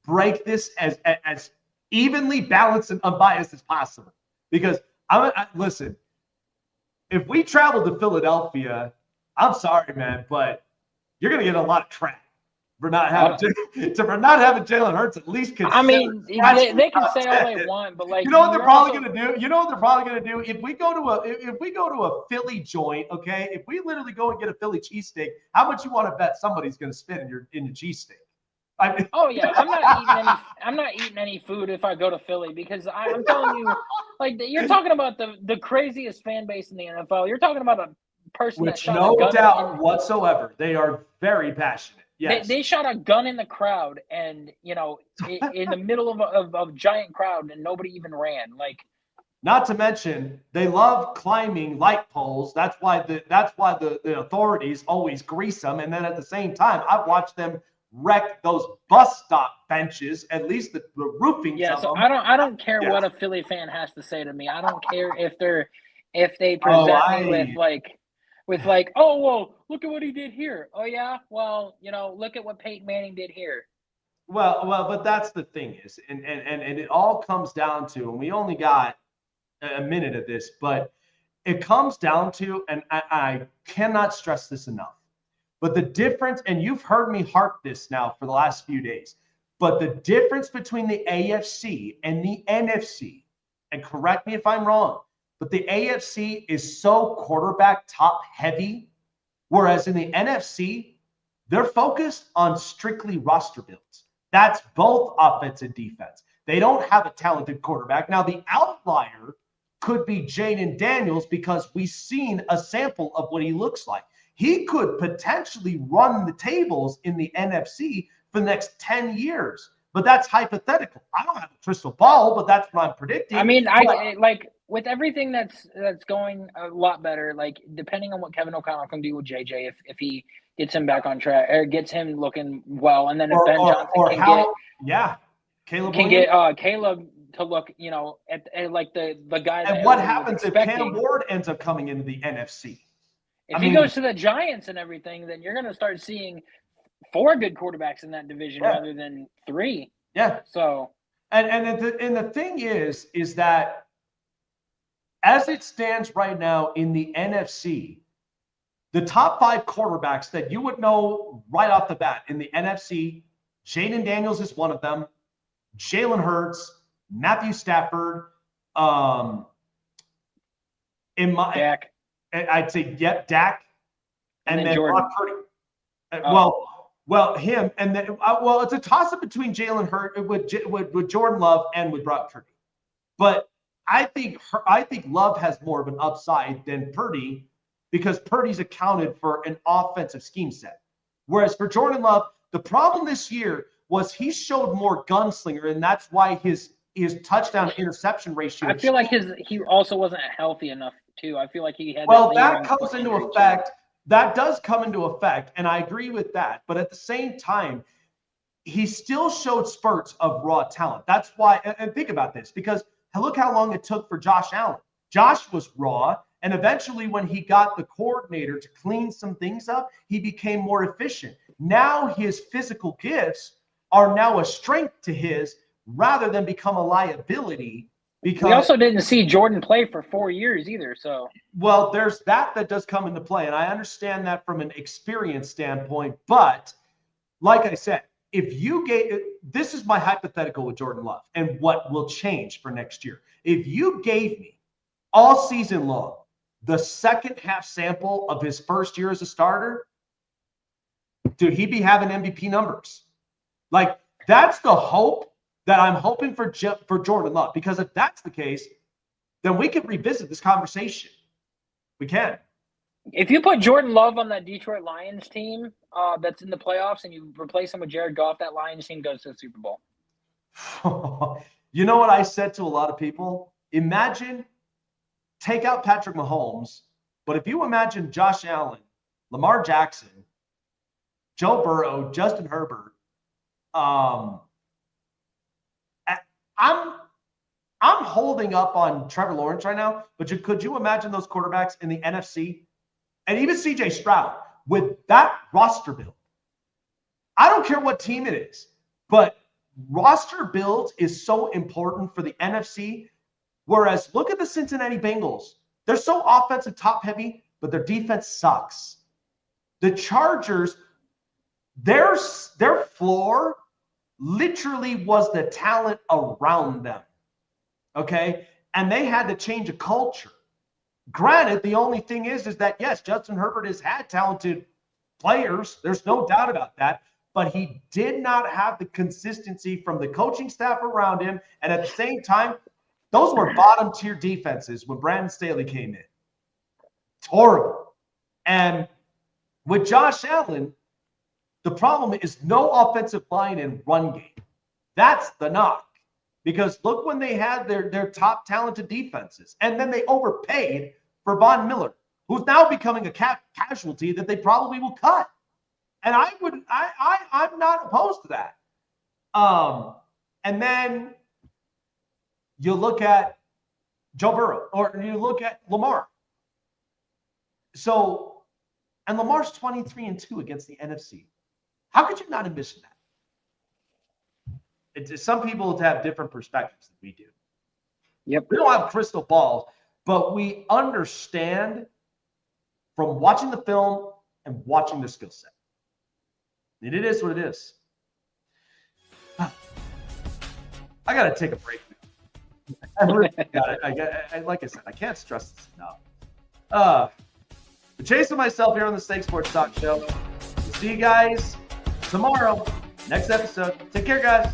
break this as evenly balanced and unbiased as possible. Because listen, if we travel to Philadelphia, I'm sorry, man, but you're gonna get a lot of crap for not having Jalen Hurts at least consider. I mean, they can say all they want, but like you know what they're probably gonna do? You know what they're probably gonna do? If we go to a Philly joint, okay, if we literally go and get a Philly cheesesteak, how much you want to bet somebody's gonna spend in your cheesesteak? I mean, oh yeah, I'm not eating any food if I go to Philly because I'm telling you, like you're talking about the craziest fan base in the NFL. You're talking about a person that shot a gun. No doubt whatsoever, they are very passionate. Yes. They shot a gun in the crowd, and in the middle of a giant crowd, and nobody even ran. Like, not to mention, they love climbing light poles. That's why the authorities always grease them. And then at the same time, I've watched them wreck those bus stop benches. At least the roofing. Yeah, so I don't care what a Philly fan has to say to me. I don't care if they present me with like, oh, well, look at what he did here. Oh, yeah? Well, look at what Peyton Manning did here. Well, but that's the thing is, and it all comes down to, and we only got a minute of this, but it comes down to, and I cannot stress this enough, but the difference, and you've heard me harp this now for the last few days, but the difference between the AFC and the NFC, and correct me if I'm wrong, but the AFC is so quarterback top heavy, whereas in the NFC, they're focused on strictly roster builds. That's both offense and defense. They don't have a talented quarterback. Now, the outlier could be Jaden Daniels because we've seen a sample of what he looks like. He could potentially run the tables in the NFC for the next 10 years, but that's hypothetical. I don't have a crystal ball, but that's what I'm predicting. I mean, I like with everything that's going a lot better, like depending on what Kevin O'Connell can do with JJ, if he gets him back on track or gets him looking well, and then if Ben Johnson Caleb can get Caleb to look, at like the guy. And what happens if Cam Ward ends up coming into the NFC? If he goes to the Giants and everything, then you're going to start seeing 4 good quarterbacks in that division rather than 3. Yeah. So, and the thing is that as it stands right now in the NFC, the top 5 quarterbacks that you would know right off the bat in the NFC, Jaden Daniels is one of them, Jalen Hurts, Matthew Stafford, Dak. I'd say Dak, and then Jordan. Brock Purdy. Well, him, and then it's a toss-up between Jalen Hurts with Jordan Love and with Brock Purdy. But I think Love has more of an upside than Purdy because Purdy's accounted for an offensive scheme set. Whereas for Jordan Love, the problem this year was he showed more gunslinger, and that's why his touchdown interception ratio. I feel like he also wasn't healthy enough too. I feel like he had. Well, that comes into effect. That does come into effect, and I agree with that. But at the same time, he still showed spurts of raw talent. That's why, and think about this, because look how long it took for Josh Allen. Josh was raw, and eventually when he got the coordinator to clean some things up, he became more efficient. Now his physical gifts are now a strength to his rather than become a liability. Because we also didn't see Jordan play for 4 years either. So, well, there's that does come into play. And I understand that from an experience standpoint. But like I said, if you this is my hypothetical with Jordan Love and what will change for next year. If you gave me all season long the second half sample of his first year as a starter, dude, he'd be having MVP numbers. Like, that's the hope that I'm hoping for Jordan Love. Because if that's the case, then we can revisit this conversation. We can. If you put Jordan Love on that Detroit Lions team that's in the playoffs and you replace him with Jared Goff, that Lions team goes to the Super Bowl. You know what I said to a lot of people? Imagine, take out Patrick Mahomes, but if you imagine Josh Allen, Lamar Jackson, Joe Burrow, Justin Herbert, I'm holding up on Trevor Lawrence right now, but could you imagine those quarterbacks in the NFC? And even CJ Stroud with that roster build. I don't care what team it is, but roster build is so important for the NFC. Whereas look at the Cincinnati Bengals. They're so offensive top heavy, but their defense sucks. The Chargers, their floor literally was the talent around them. Okay? And they had to change a culture. Granted, the only thing is that, yes, Justin Herbert has had talented players. There's no doubt about that. But he did not have the consistency from the coaching staff around him. And at the same time, those were bottom tier defenses when Brandon Staley came in. It's horrible. And with Josh Allen, the problem is no offensive line and run game. That's the knock. Because look when they had their top talented defenses. And then they overpaid for Von Miller, who's now becoming a casualty that they probably will cut. And I'm not opposed to that. And then you look at Joe Burrow, or you look at Lamar. So, and Lamar's 23-2 against the NFC. How could you not envision that? Some people have different perspectives than we do. Yep. We don't have crystal balls, but we understand from watching the film and watching the skill set. And it is what it is. I got to take a break now. I really got it. Like I said, I can't stress this enough. Chasing myself here on the Snake Sports Talk Show. We'll see you guys tomorrow. Next episode. Take care, guys.